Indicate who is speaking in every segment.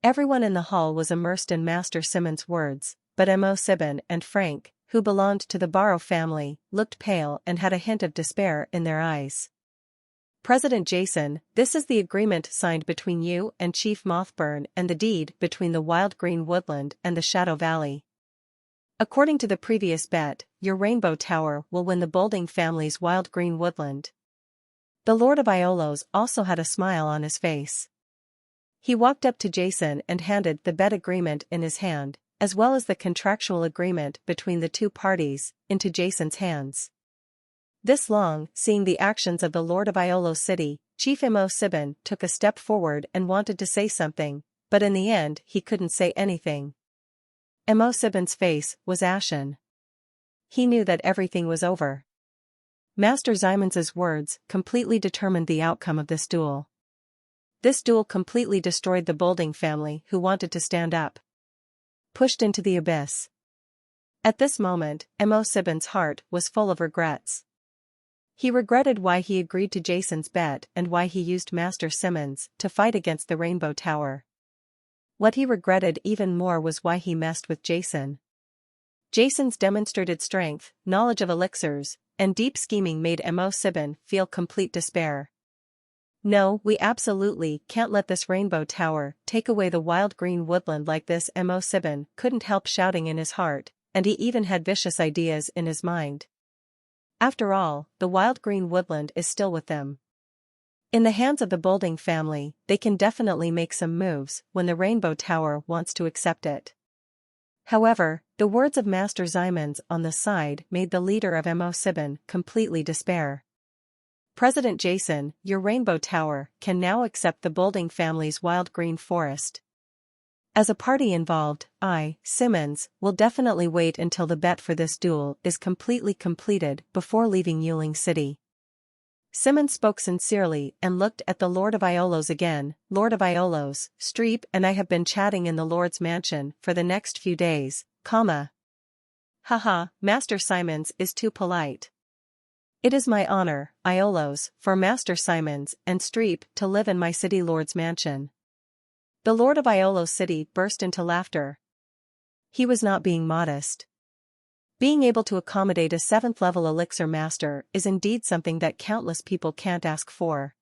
Speaker 1: Everyone in the hall was immersed in Master Simmons' words, but Mo. and Frank, who belonged to the Barrow family, looked pale and had a hint of despair in their eyes. President Jason, this is the agreement signed between you and Chief Mothburn and the deed between the Wild Green Woodland and the Shadow Valley. According to the previous bet, your Rainbow Tower will win the Bolding family's Wild Green Woodland. The Lord of Iolos also had a smile on his face. He walked up to Jason and handed the bet agreement in his hand, as well as the contractual agreement between the two parties, into Jason's hands. This long, seeing the actions of the Lord of Iolos City, Chief Mo. took a step forward and wanted to say something, but in the end he couldn't say anything. Mo. face was ashen. He knew that everything was over. Master Zyman's words completely determined the outcome of this duel. This duel completely destroyed the Bolding family who wanted to stand up. Pushed into the abyss. At this moment, Mo.'s heart was full of regrets. He regretted why he agreed to Jason's bet and why he used Master Simmons to fight against the Rainbow Tower. What he regretted even more was why he messed with Jason. Jason's demonstrated strength, knowledge of elixirs, and deep scheming made Mo. feel complete despair. No, we absolutely can't let this Rainbow Tower take away the Wild Green Woodland like this. Mo. couldn't help shouting in his heart, and he even had vicious ideas in his mind. After all, the Wild Green Woodland is still with them. In the hands of the Bolding family, they can definitely make some moves when the Rainbow Tower wants to accept it. However, the words of Master Zyman's on the side made the leader of Mo. completely despair. President Jason, your Rainbow Tower can now accept the Bolding family's Wild Green Forest. As a party involved, I, Simmons, will definitely wait until the bet for this duel is completely completed before leaving Yuling City. Simmons spoke sincerely and looked at the Lord of Iolos again. Lord of Iolos, Streep and I have been chatting in the Lord's mansion for the next few days, Haha, Master Simmons is too polite. It is my honor, Iolos, for Master Simmons and Streep to live in my city Lord's mansion. The Lord of Iolos City burst into laughter. He was not being modest. Being able to accommodate a 7th-level elixir master is indeed something that countless people can't ask for.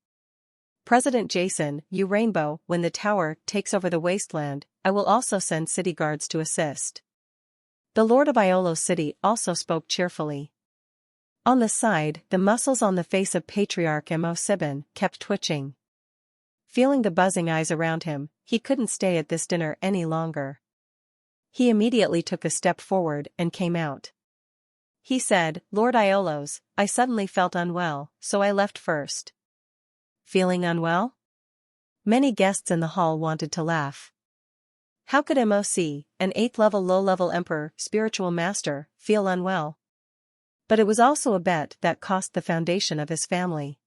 Speaker 1: President Jason, you Rainbow, when the tower takes over the wasteland, I will also send city guards to assist. The Lord of Iolos City also spoke cheerfully. On the side, the muscles on the face of Patriarch Mo. kept twitching. Feeling the buzzing eyes around him, he couldn't stay at this dinner any longer. He immediately took a step forward and came out. He said, Lord Iolos, I suddenly felt unwell, so I left first. Feeling unwell? Many guests in the hall wanted to laugh. How could MOC, an 8th-level low-level emperor, spiritual master, feel unwell? But it was also a bet that cost the foundation of his family.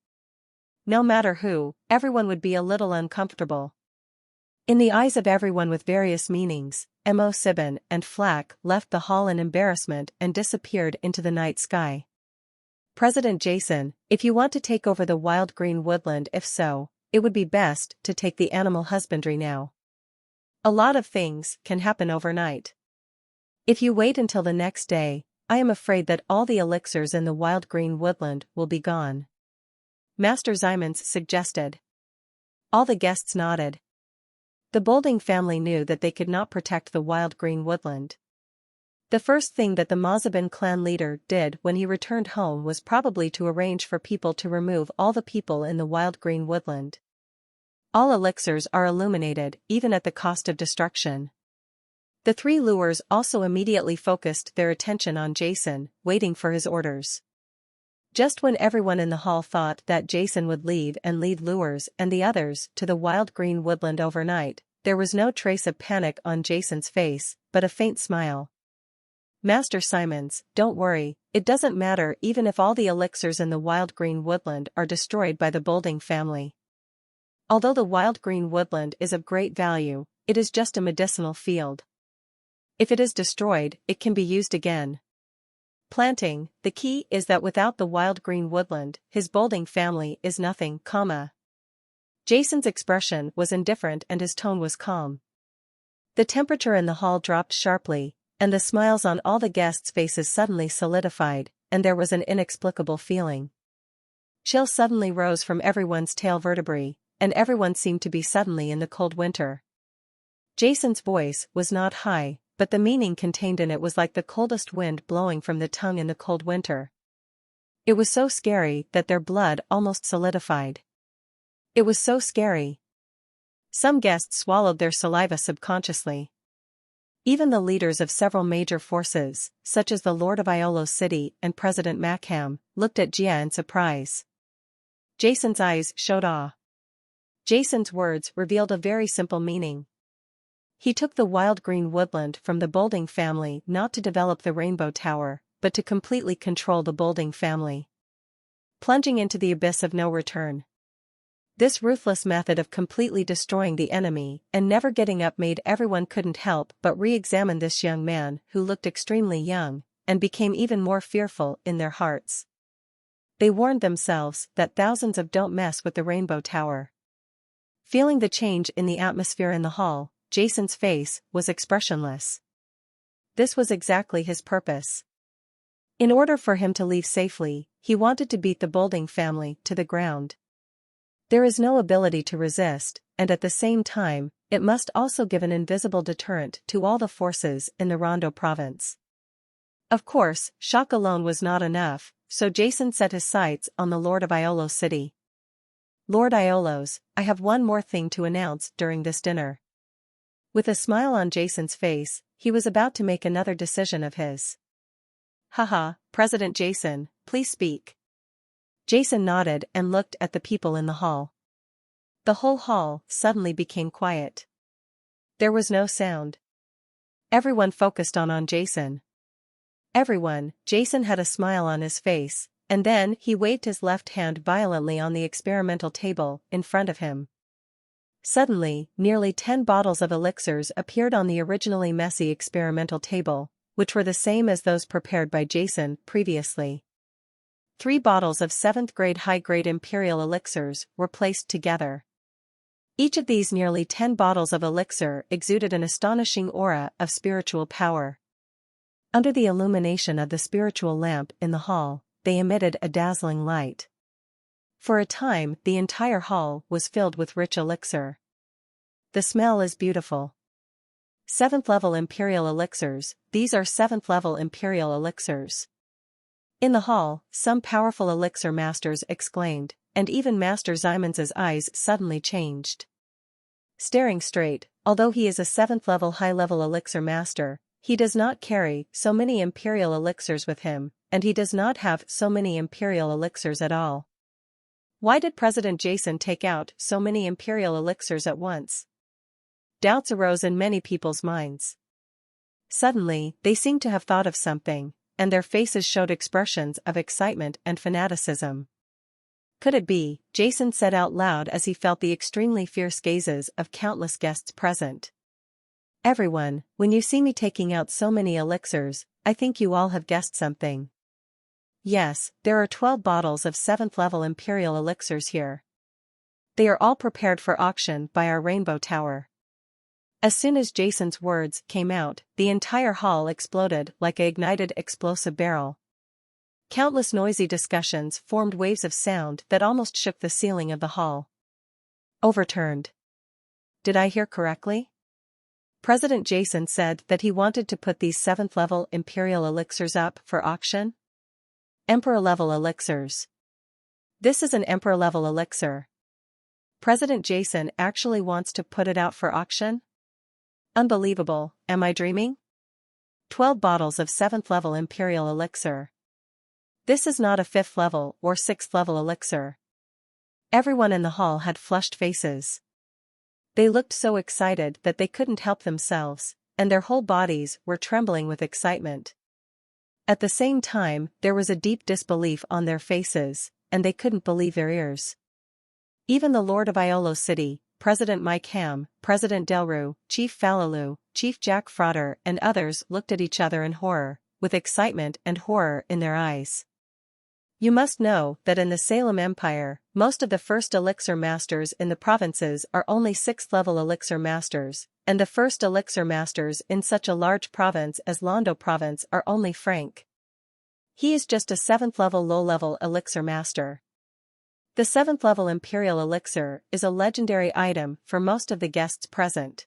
Speaker 1: No matter who, everyone would be a little uncomfortable. In the eyes of everyone with various meanings, Mo. and Flack left the hall in embarrassment and disappeared into the night sky. President Jason, if you want to take over the Wild Green Woodland, if so, it would be best to take the animal husbandry now. A lot of things can happen overnight. If you wait until the next day, I am afraid that all the elixirs in the Wild Green Woodland will be gone. Master Zyman's suggested. All the guests nodded. The Bolding family knew that they could not protect the Wild Green Woodland. The first thing that the Mazabin clan leader did when he returned home was probably to arrange for people to remove all the people in the Wild Green Woodland. All elixirs are illuminated, even at the cost of destruction. The three lures also immediately focused their attention on Jason, waiting for his orders. Just when everyone in the hall thought that Jason would leave and lead lures and the others to the Wild Green Woodland overnight, there was no trace of panic on Jason's face, but a faint smile. Master Simmons, don't worry, it doesn't matter even if all the elixirs in the Wild Green Woodland are destroyed by the Bolding family. Although the Wild Green Woodland is of great value, it is just a medicinal field. If it is destroyed, it can be used again. Planting, the key is that without the Wild Green Woodland, his Bolding family is nothing, Jason's expression was indifferent and his tone was calm. The temperature in the hall dropped sharply, and the smiles on all the guests' faces suddenly solidified, and there was an inexplicable feeling. Chill suddenly rose from everyone's tail vertebrae, and everyone seemed to be suddenly in the cold winter. Jason's voice was not high, but the meaning contained in it was like the coldest wind blowing from the tongue in the cold winter. It was so scary that their blood almost solidified. It was so scary. Some guests swallowed their saliva subconsciously. Even the leaders of several major forces, such as the Lord of Iolo City and President Mackham, looked at Gia in surprise. Jason's eyes showed awe. Jason's words revealed a very simple meaning. He took the wild green woodland from the Bolding family not to develop the Rainbow Tower, but to completely control the Bolding family. Plunging into the abyss of no return. This ruthless method of completely destroying the enemy and never getting up made everyone couldn't help but re-examine this young man who looked extremely young, and became even more fearful in their hearts. They warned themselves that thousands of don't mess with the Rainbow Tower. Feeling the change in the atmosphere in the hall, Jason's face was expressionless. This was exactly his purpose. In order for him to leave safely, he wanted to beat the Bolding family to the ground. There is no ability to resist, and at the same time, it must also give an invisible deterrent to all the forces in the Rondo province. Of course, shock alone was not enough, so Jason set his sights on the Lord of Iolo City. Lord Iolos, I have one more thing to announce during this dinner. With a smile on Jason's face, he was about to make another decision of his. Haha, President Jason, please speak. Jason nodded and looked at the people in the hall. The whole hall suddenly became quiet. There was no sound. Everyone focused on Jason. Everyone, Jason had a smile on his face, and then he waved his left hand violently on the experimental table in front of him. Suddenly, nearly 10 bottles of elixirs appeared on the originally messy experimental table, which were the same as those prepared by Jason previously. 3 bottles of 7th grade high-grade imperial elixirs were placed together. Each of these nearly 10 bottles of elixir exuded an astonishing aura of spiritual power. Under the illumination of the spiritual lamp in the hall, they emitted a dazzling light. For a time, the entire hall was filled with rich elixir. The smell is beautiful. 7th level imperial elixirs, these are 7th level imperial elixirs. In the hall, some powerful elixir masters exclaimed, and even Master Zyman's eyes suddenly changed. Staring straight, although he is a 7th level high-level elixir master, he does not carry so many imperial elixirs with him, and he does not have so many imperial elixirs at all. Why did President Jason take out so many imperial elixirs at once? Doubts arose in many people's minds. Suddenly, they seemed to have thought of something, and their faces showed expressions of excitement and fanaticism. Could it be? Jason said out loud as he felt the extremely fierce gazes of countless guests present. Everyone, when you see me taking out so many elixirs, I think you all have guessed something. Yes, there are 12 bottles of 7th level imperial elixirs here. They are all prepared for auction by our Rainbow Tower. As soon as Jason's words came out, the entire hall exploded like an ignited explosive barrel. Countless noisy discussions formed waves of sound that almost shook the ceiling of the hall. Overturned. Did I hear correctly? President Jason said that he wanted to put these 7th level imperial elixirs up for auction? Emperor level elixirs. This is an emperor level elixir. President Jason actually wants to put it out for auction? Unbelievable, am I dreaming? 12 bottles of 7th level imperial elixir. This is not a 5th level or 6th level elixir. Everyone in the hall had flushed faces. They looked so excited that they couldn't help themselves, and their whole bodies were trembling with excitement. At the same time, there was a deep disbelief on their faces, and they couldn't believe their ears. Even the Lord of Iolo City, President Mike Ham, President Delru, Chief Falalu, Chief Jack Frotter and others looked at each other in horror, with excitement and horror in their eyes. You must know that in the Salem Empire, most of the first elixir masters in the provinces are only 6th-level elixir masters, and the first elixir masters in such a large province as Londo province are only Frank. He is just a 7th-level low-level elixir master. The 7th-level imperial elixir is a legendary item for most of the guests present.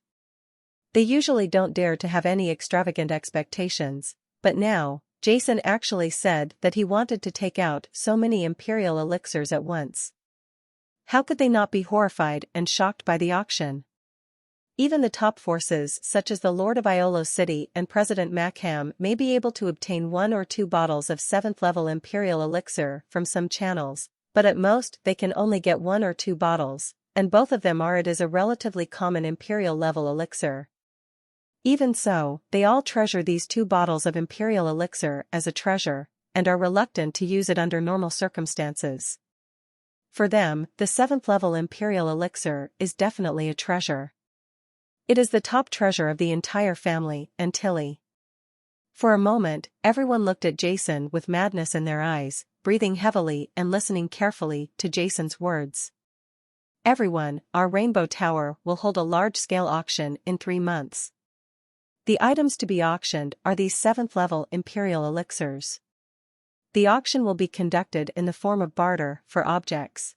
Speaker 1: They usually don't dare to have any extravagant expectations, but now, Jason actually said that he wanted to take out so many imperial elixirs at once. How could they not be horrified and shocked by the auction? Even the top forces such as the Lord of Iolo City and President Mackham may be able to obtain 1 or 2 bottles of 7th-level imperial elixir from some channels, but at most they can only get 1 or 2 bottles, and both of them are it is a relatively common imperial-level elixir. Even so, they all treasure these 2 bottles of imperial elixir as a treasure, and are reluctant to use it under normal circumstances. For them, the 7th-level imperial elixir is definitely a treasure. It is the top treasure of the entire family and Tilly. For a moment, everyone looked at Jason with madness in their eyes, breathing heavily and listening carefully to Jason's words. Everyone, our Rainbow Tower will hold a large-scale auction in 3 months. The items to be auctioned are these 7th-level imperial elixirs. The auction will be conducted in the form of barter for objects.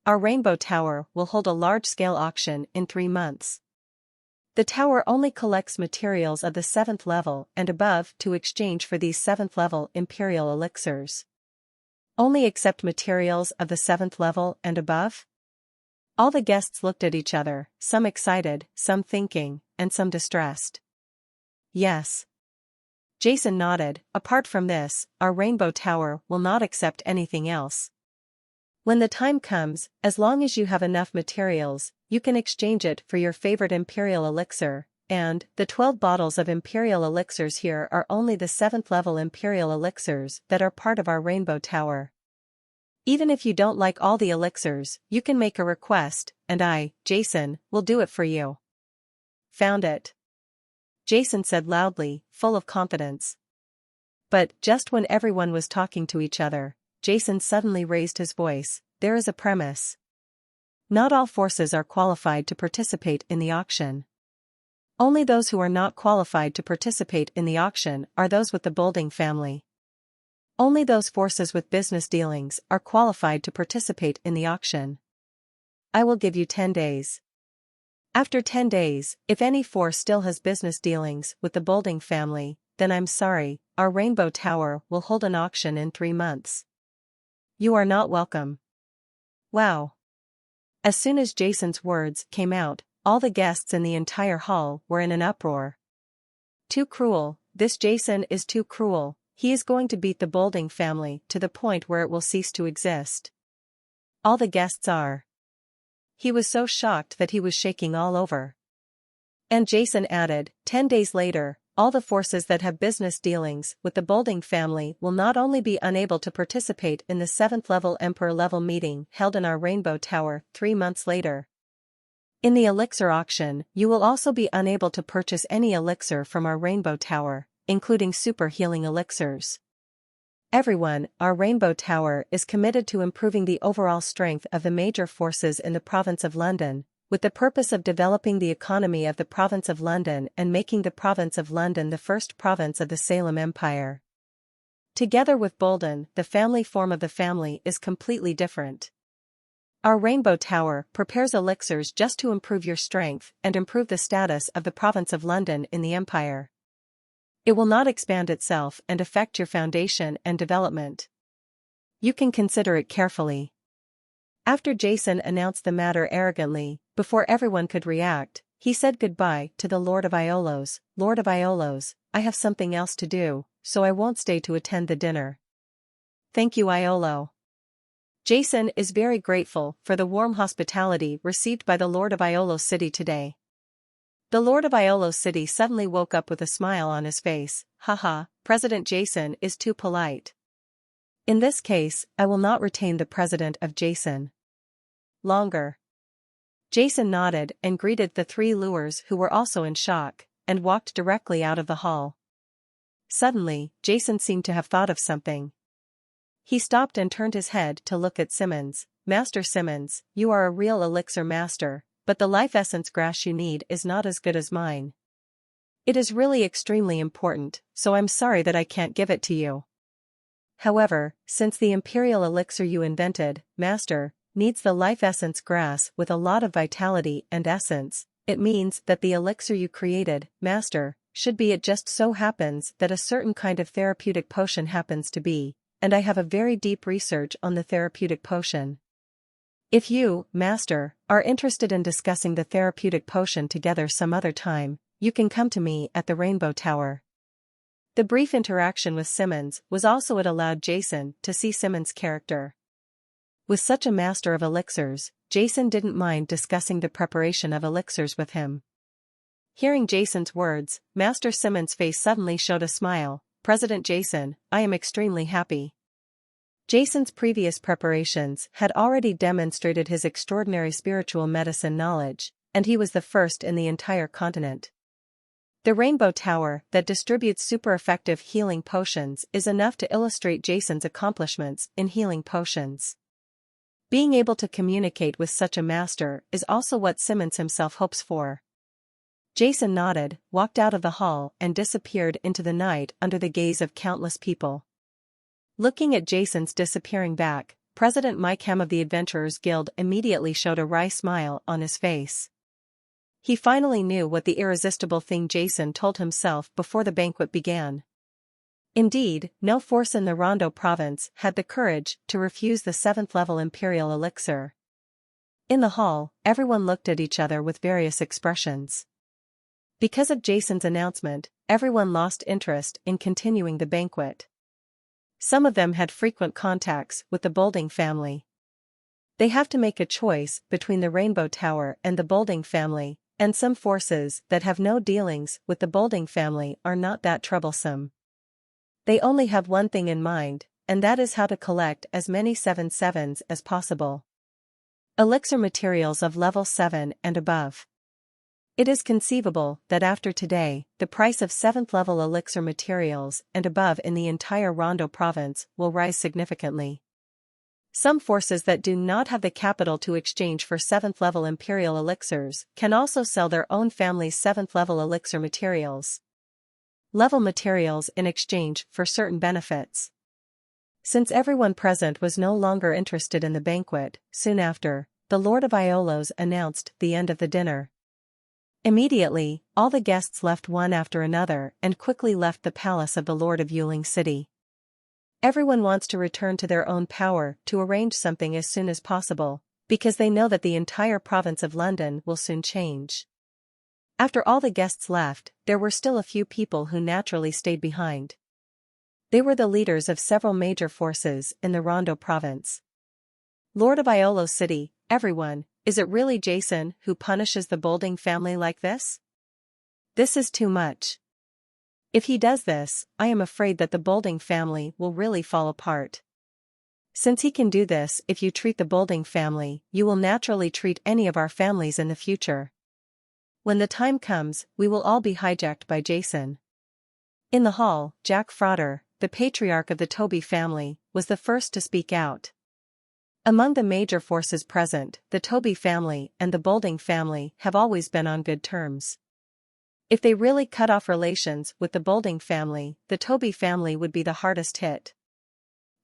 Speaker 1: Our Rainbow Tower will hold a large-scale auction in 3 months. The tower only collects materials of the 7th level and above to exchange for these 7th-level imperial elixirs. Only accept materials of the 7th level and above? All the guests looked at each other, some excited, some thinking, and some distressed. Yes. Jason nodded. Apart from this, our Rainbow Tower will not accept anything else. When the time comes, as long as you have enough materials, you can exchange it for your favorite imperial elixir, and the 12 bottles of imperial elixirs here are only the 7th-level imperial elixirs that are part of our Rainbow Tower. Even if you don't like all the elixirs, you can make a request, and I, Jason, will do it for you. Found it. Jason said loudly, full of confidence. But, just when everyone was talking to each other, Jason suddenly raised his voice. There is a premise. Not all forces are qualified to participate in the auction. Only those who are not qualified to participate in the auction are those with the Bolding family. Only those forces with business dealings are qualified to participate in the auction. I will give you 10 days. After 10 days, if any force still has business dealings with the Bolding family, then I'm sorry, our Rainbow Tower will hold an auction in 3 months. You are not welcome. Wow. As soon as Jason's words came out, all the guests in the entire hall were in an uproar. Too cruel, this Jason is too cruel, he is going to beat the Bolding family to the point where it will cease to exist. All the guests are. He was so shocked that he was shaking all over. And Jason added, 10 days later, all the forces that have business dealings with the Bolding family will not only be unable to participate in the 7th-level Emperor-level meeting held in our Rainbow Tower 3 months later. In the elixir auction, you will also be unable to purchase any elixir from our Rainbow Tower, including super healing elixirs. Everyone, our Rainbow Tower is committed to improving the overall strength of the major forces in the province of London, with the purpose of developing the economy of the province of London and making the province of London the first province of the Salem Empire. Together with Bolden, the family form of the family is completely different. Our Rainbow Tower prepares elixirs just to improve your strength and improve the status of the province of London in the empire. It will not expand itself and affect your foundation and development. You can consider it carefully. After Jason announced the matter arrogantly, before everyone could react, he said goodbye to the Lord of Iolos. Lord of Iolos, I have something else to do, so I won't stay to attend the dinner. Thank you, Iolo. Jason is very grateful for the warm hospitality received by the Lord of Iolo City today. The Lord of Iolo City suddenly woke up with a smile on his face. Haha, President Jason is too polite. In this case, I will not retain the president of Jason longer. Jason nodded and greeted the 3 lures who were also in shock, and walked directly out of the hall. Suddenly, Jason seemed to have thought of something. He stopped and turned his head to look at Simmons. "Master Simmons, you are a real elixir master, but the life essence grass you need is not as good as mine. It is really extremely important, so I'm sorry that I can't give it to you. However, since the imperial elixir you invented, Master, needs the life essence grass with a lot of vitality and essence, it means that the elixir you created, Master, should be. It just so happens that a certain kind of therapeutic potion happens to be, and I have a very deep research on the therapeutic potion. If you, Master, are interested in discussing the therapeutic potion together some other time, you can come to me at the Rainbow Tower." The brief interaction with Simmons was also it allowed Jason to see Simmons' character. With such a master of elixirs, Jason didn't mind discussing the preparation of elixirs with him. Hearing Jason's words, Master Simmons' face suddenly showed a smile. "President Jason, I am extremely happy." Jason's previous preparations had already demonstrated his extraordinary spiritual medicine knowledge, and he was the first in the entire continent. The Rainbow Tower that distributes super-effective healing potions is enough to illustrate Jason's accomplishments in healing potions. Being able to communicate with such a master is also what Simmons himself hopes for. Jason nodded, walked out of the hall and disappeared into the night under the gaze of countless people. Looking at Jason's disappearing back, President Mike Hem of the Adventurers Guild immediately showed a wry smile on his face. He finally knew what the irresistible thing Jason told himself before the banquet began. Indeed, no force in the Rondo province had the courage to refuse the 7th-level Imperial elixir. In the hall, everyone looked at each other with various expressions. Because of Jason's announcement, everyone lost interest in continuing the banquet. Some of them had frequent contacts with the Boulding family. They have to make a choice between the Rainbow Tower and the Boulding family, and some forces that have no dealings with the Boulding family are not that troublesome. They only have one thing in mind, and that is how to collect as many 7/7s as possible. Elixir materials of level 7 and above. It is conceivable that after today, the price of 7th-level elixir materials and above in the entire Rondo province will rise significantly. Some forces that do not have the capital to exchange for 7th-level imperial elixirs can also sell their own family's 7th-level elixir materials. Level materials in exchange for certain benefits. Since everyone present was no longer interested in the banquet, soon after, the Lord of Iolos announced the end of the dinner. Immediately, all the guests left one after another and quickly left the palace of the Lord of Yuling City. Everyone wants to return to their own power to arrange something as soon as possible, because they know that the entire province of London will soon change. After all the guests left, there were still a few people who naturally stayed behind. They were the leaders of several major forces in the Rondo province. Lord of Iolos City, everyone, is it really Jason who punishes the Boulding family like this? This is too much. If he does this, I am afraid that the Boulding family will really fall apart. Since he can do this, if you treat the Boulding family, you will naturally treat any of our families in the future. When the time comes, we will all be hijacked by Jason. In the hall, Jack Frotter, the patriarch of the Toby family, was the first to speak out. Among the major forces present, the Toby family and the Boulding family have always been on good terms. If they really cut off relations with the Boulding family, the Toby family would be the hardest hit.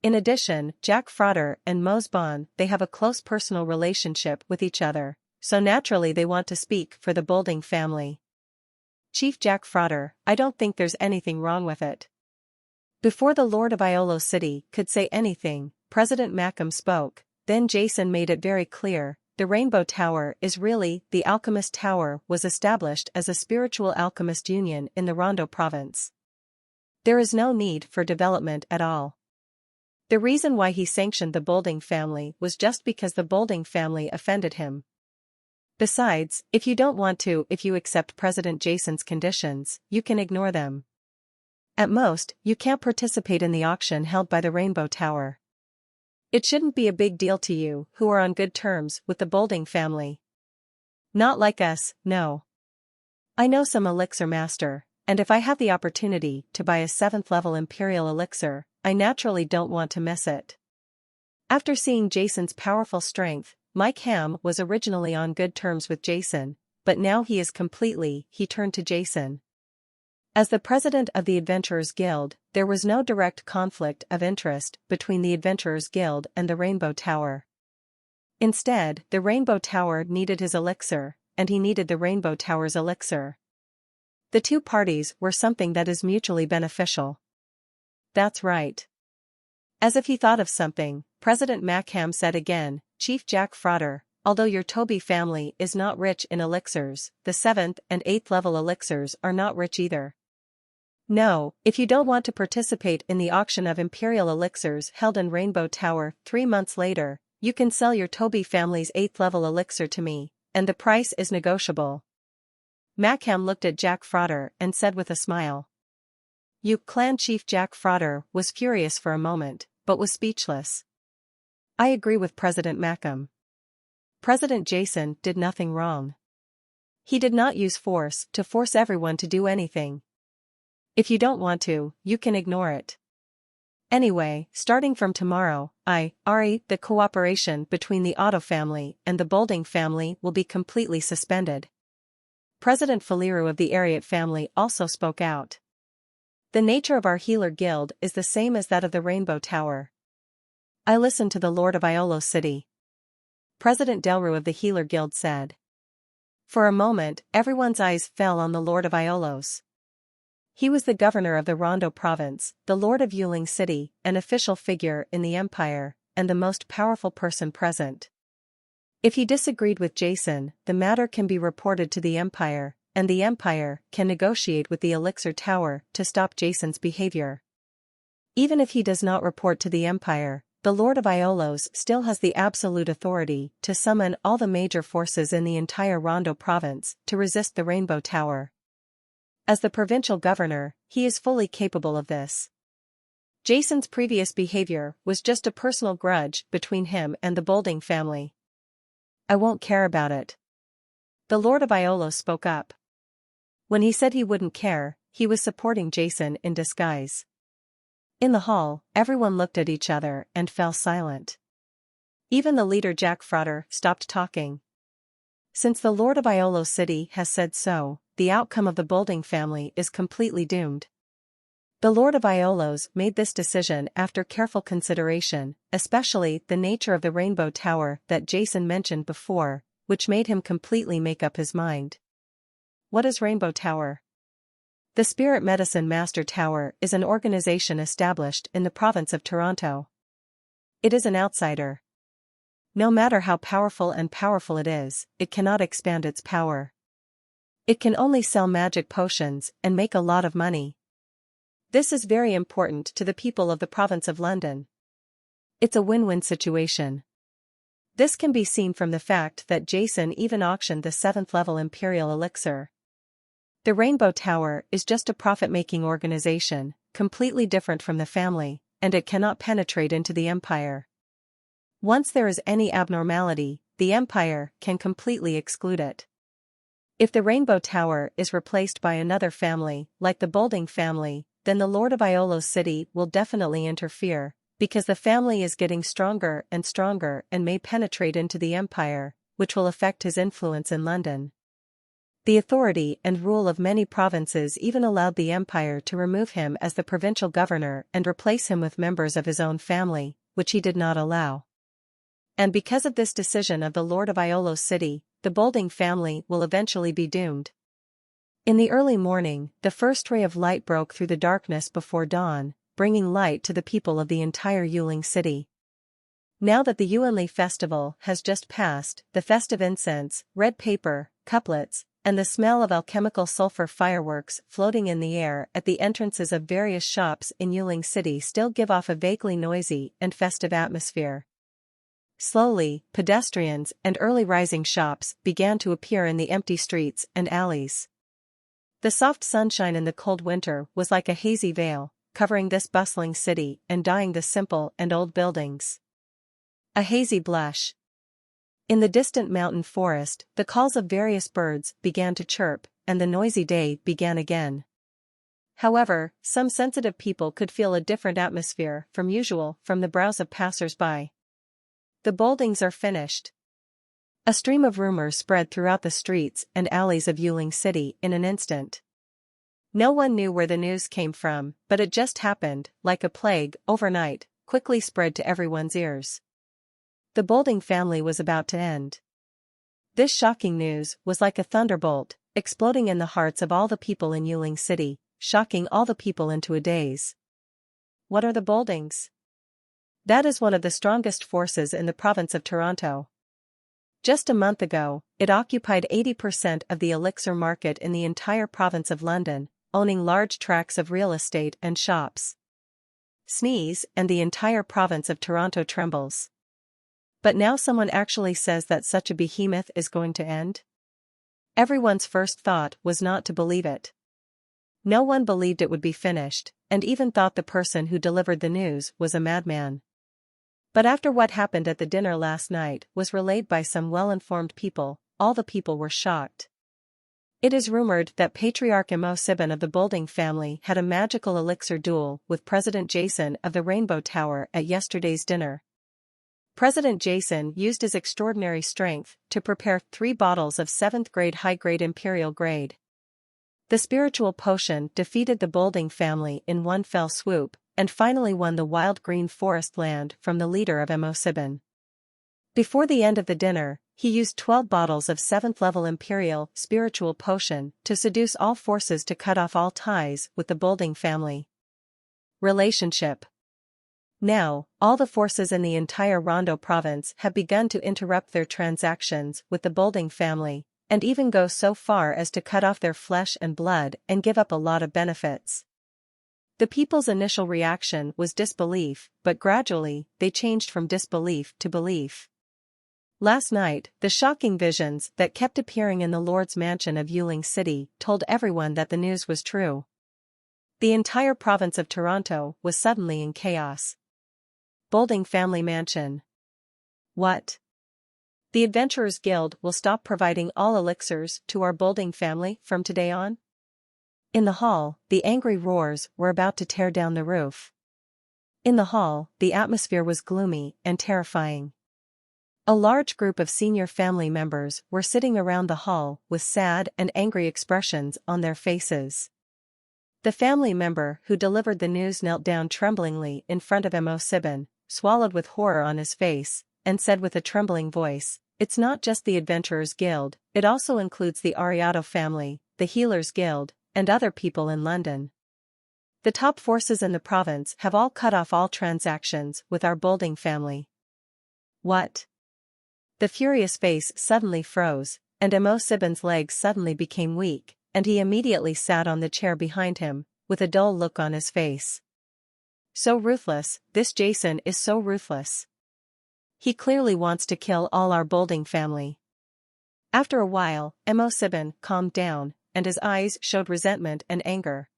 Speaker 1: In addition, Jack Frotter and Mosbon, they have a close personal relationship with each other, so naturally they want to speak for the Boulding family. Chief Jack Frotter, I don't think there's anything wrong with it. Before the Lord of Iolos City could say anything, President Mackham spoke. Then Jason made it very clear, the Rainbow Tower is really, the Alchemist Tower was established as a spiritual alchemist union in the Rondo province. There is no need for development at all. The reason why he sanctioned the Boulding family was just because the Boulding family offended him. Besides, if you don't want to, if you accept President Jason's conditions, you can ignore them. At most, you can't participate in the auction held by the Rainbow Tower. It shouldn't be a big deal to you, who are on good terms with the Boulding family. Not like us, no. I know some elixir master, and if I have the opportunity to buy a 7th level Imperial elixir, I naturally don't want to miss it. After seeing Jason's powerful strength, Mike Ham was originally on good terms with Jason, but now he turned to Jason. As the president of the Adventurers Guild, there was no direct conflict of interest between the Adventurers Guild and the Rainbow Tower. Instead, the Rainbow Tower needed his elixir, and he needed the Rainbow Tower's elixir. The two parties were something that is mutually beneficial. That's right. As if he thought of something, President Mackham said again, Chief Jack Frotter, although your Toby family is not rich in elixirs, the 7th and 8th level elixirs are not rich either. No, if you don't want to participate in the auction of Imperial elixirs held in Rainbow Tower 3 months later, you can sell your Toby family's 8th level elixir to me, and the price is negotiable. Mackham looked at Jack Frotter and said with a smile. Clan Chief Jack Frotter was furious for a moment, but was speechless. I agree with President Mackham. President Jason did nothing wrong. He did not use force to force everyone to do anything. If you don't want to, you can ignore it. Anyway, starting from tomorrow, the cooperation between the Otto family and the Bolding family will be completely suspended. President Faliru of the Ariat family also spoke out. The nature of our healer guild is the same as that of the Rainbow Tower. I listened to the Lord of Iolo City. President Delru of the Healer Guild said. For a moment, everyone's eyes fell on the Lord of Iolos. He was the governor of the Rondo province, the Lord of Yuling City, an official figure in the Empire, and the most powerful person present. If he disagreed with Jason, the matter can be reported to the Empire, and the Empire can negotiate with the Elixir Tower to stop Jason's behavior. Even if he does not report to the Empire, the Lord of Iolos still has the absolute authority to summon all the major forces in the entire Rondo province to resist the Rainbow Tower. As the provincial governor, he is fully capable of this. Jason's previous behavior was just a personal grudge between him and the Bolding family. I won't care about it. The Lord of Iolos spoke up. When he said he wouldn't care, he was supporting Jason in disguise. In the hall, everyone looked at each other and fell silent. Even the leader Jack Frotter stopped talking. Since the Lord of Iolo City has said so, the outcome of the Bolding family is completely doomed. The Lord of Iolos made this decision after careful consideration, especially the nature of the Rainbow Tower that Jason mentioned before, which made him completely make up his mind. What is Rainbow Tower? The Spirit Medicine Master Tower is an organization established in the province of Toronto. It is an outsider. No matter how powerful it is, it cannot expand its power. It can only sell magic potions and make a lot of money. This is very important to the people of the province of London. It's a win-win situation. This can be seen from the fact that Jason even auctioned the 7th level Imperial elixir. The Rainbow Tower is just a profit-making organization, completely different from the family, and it cannot penetrate into the Empire. Once there is any abnormality, the Empire can completely exclude it. If the Rainbow Tower is replaced by another family, like the Bolding family, then the Lord of Iolo City will definitely interfere, because the family is getting stronger and may penetrate into the Empire, which will affect his influence in London. The authority and rule of many provinces even allowed the Empire to remove him as the provincial governor and replace him with members of his own family, which he did not allow. And because of this decision of the Lord of Iolo City, the Bolding family will eventually be doomed. In the early morning, the first ray of light broke through the darkness before dawn, bringing light to the people of the entire Yuling City. Now that the Yuanli festival has just passed, the festive incense, red paper, couplets, and the smell of alchemical sulfur fireworks floating in the air at the entrances of various shops in Yuling City still give off a vaguely noisy and festive atmosphere. Slowly, pedestrians and early rising shops began to appear in the empty streets and alleys. The soft sunshine in the cold winter was like a hazy veil, covering this bustling city and dyeing the simple and old buildings. A hazy blush. In the distant mountain forest, the calls of various birds began to chirp, and the noisy day began again. However, some sensitive people could feel a different atmosphere from usual from the brows of passers-by. The Boldings are finished. A stream of rumors spread throughout the streets and alleys of Yuling City in an instant. No one knew where the news came from, but it just happened, like a plague, overnight, quickly spread to everyone's ears. The Bolding family was about to end. This shocking news was like a thunderbolt, exploding in the hearts of all the people in Yuling City, shocking all the people into a daze. What are the Boldings? That is one of the strongest forces in the province of Toronto. Just a month ago, it occupied 80% of the elixir market in the entire province of London, owning large tracts of real estate and shops. Sneeze, and the entire province of Toronto trembles. But now someone actually says that such a behemoth is going to end? Everyone's first thought was not to believe it. No one believed it would be finished, and even thought the person who delivered the news was a madman. But after what happened at the dinner last night was relayed by some well-informed people, all the people were shocked. It is rumored that Patriarch Mo7 of the Bolding family had a magical elixir duel with President Jason of the Rainbow Tower at yesterday's dinner. President Jason used his extraordinary strength to prepare 3 bottles of 7th grade high-grade imperial grade. The spiritual potion defeated the Bolding family in one fell swoop, and finally won the wild green forest land from the leader of Mo7. Before the end of the dinner, he used 12 bottles of 7th level imperial spiritual potion to seduce all forces to cut off all ties with the Bolding family. Relationship. Now, all the forces in the entire Rondo province have begun to interrupt their transactions with the Bolding family, and even go so far as to cut off their flesh and blood and give up a lot of benefits. The people's initial reaction was disbelief, but gradually, they changed from disbelief to belief. Last night, the shocking visions that kept appearing in the Lord's mansion of Yuling City told everyone that the news was true. The entire province of Toronto was suddenly in chaos. Bolding family mansion. What? The Adventurers Guild will stop providing all elixirs to our Bolding family from today on? In the hall, the angry roars were about to tear down the roof. In the hall, the atmosphere was gloomy and terrifying. A large group of senior family members were sitting around the hall with sad and angry expressions on their faces. The family member who delivered the news knelt down tremblingly in front of Mo7, swallowed with horror on his face, and said with a trembling voice, "It's not just the Adventurers Guild, it also includes the Ariado family, the Healers Guild, and other people in London. The top forces in the province have all cut off all transactions with our Bolding family." What? The furious face suddenly froze, and Mo7's legs suddenly became weak, and he immediately sat on the chair behind him, with a dull look on his face. So ruthless, this Jason is so ruthless. He clearly wants to kill all our Bolding family. After a while, Mo7 calmed down, and his eyes showed resentment and anger.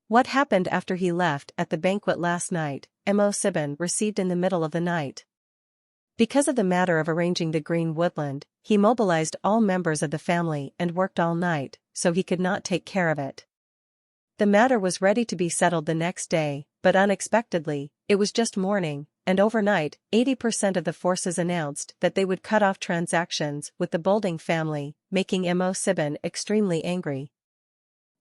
Speaker 1: What happened after he left at the banquet last night, Mo7 received in the middle of the night. Because of the matter of arranging the green woodland, he mobilized all members of the family and worked all night, so he could not take care of it. The matter was ready to be settled the next day, but unexpectedly, it was just morning, and overnight, 80% of the forces announced that they would cut off transactions with the Bolding family, making Mo7 extremely angry.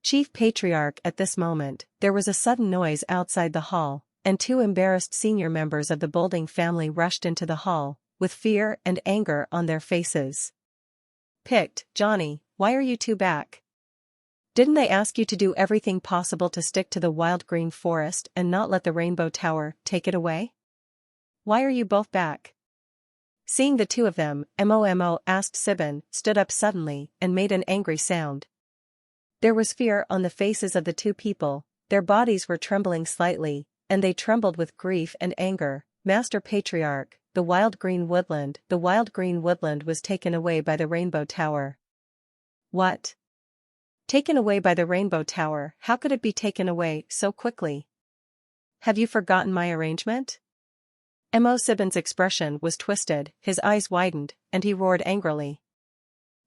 Speaker 1: Chief Patriarch, at this moment, there was a sudden noise outside the hall, and 2 embarrassed senior members of the Bolding family rushed into the hall, with fear and anger on their faces. "Picked, Johnny, why are you 2 back? Didn't they ask you to do everything possible to stick to the wild green forest and not let the Rainbow Tower take it away? Why are you both back?" Seeing the 2 of them, Mo asked Sibin, stood up suddenly, and made an angry sound. There was fear on the faces of the 2 people, their bodies were trembling slightly, and they trembled with grief and anger. "Master Patriarch, the wild green woodland was taken away by the Rainbow Tower." What? Taken away by the Rainbow Tower? How could it be taken away so quickly? Have you forgotten my arrangement? Mo7's expression was twisted, his eyes widened, and he roared angrily.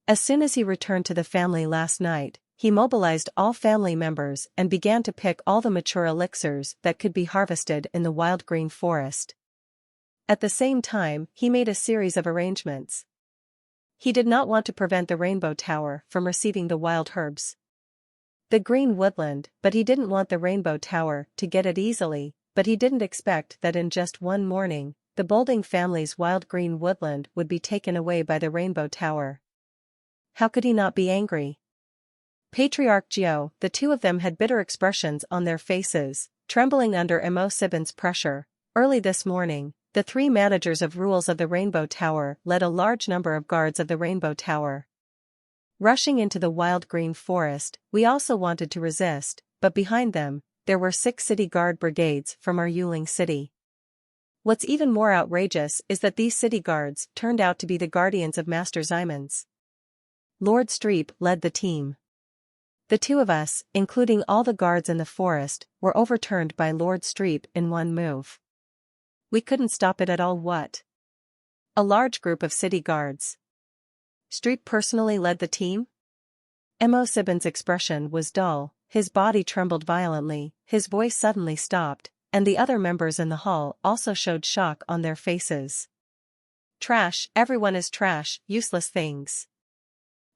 Speaker 1: As soon as he returned to the family last night, he mobilized all family members and began to pick all the mature elixirs that could be harvested in the wild green forest. At the same time, he made a series of arrangements. He did not want to prevent the Rainbow Tower from receiving the wild herbs. The green woodland, but he didn't want the Rainbow Tower to get it easily, but he didn't expect that in just one morning, the Bolding family's wild green woodland would be taken away by the Rainbow Tower. How could he not be angry? Patriarch Geo, the two of them had bitter expressions on their faces, trembling under Mo7's pressure. Early this morning, the three managers of rules of the Rainbow Tower led a large number of guards of the Rainbow Tower. Rushing into the wild green forest, we also wanted to resist, but behind them, there were 6 city guard brigades from our Yuling city. What's even more outrageous is that these city guards turned out to be the guardians of Master Ximon's. Lord Streep led the team. The two of us, including all the guards in the forest, were overturned by Lord Streep in one move. We couldn't stop it at all. What? A large group of city guards. Streep personally led the team? Mo7's expression was dull, his body trembled violently, his voice suddenly stopped, and the other members in the hall also showed shock on their faces. Trash, everyone is trash, useless things.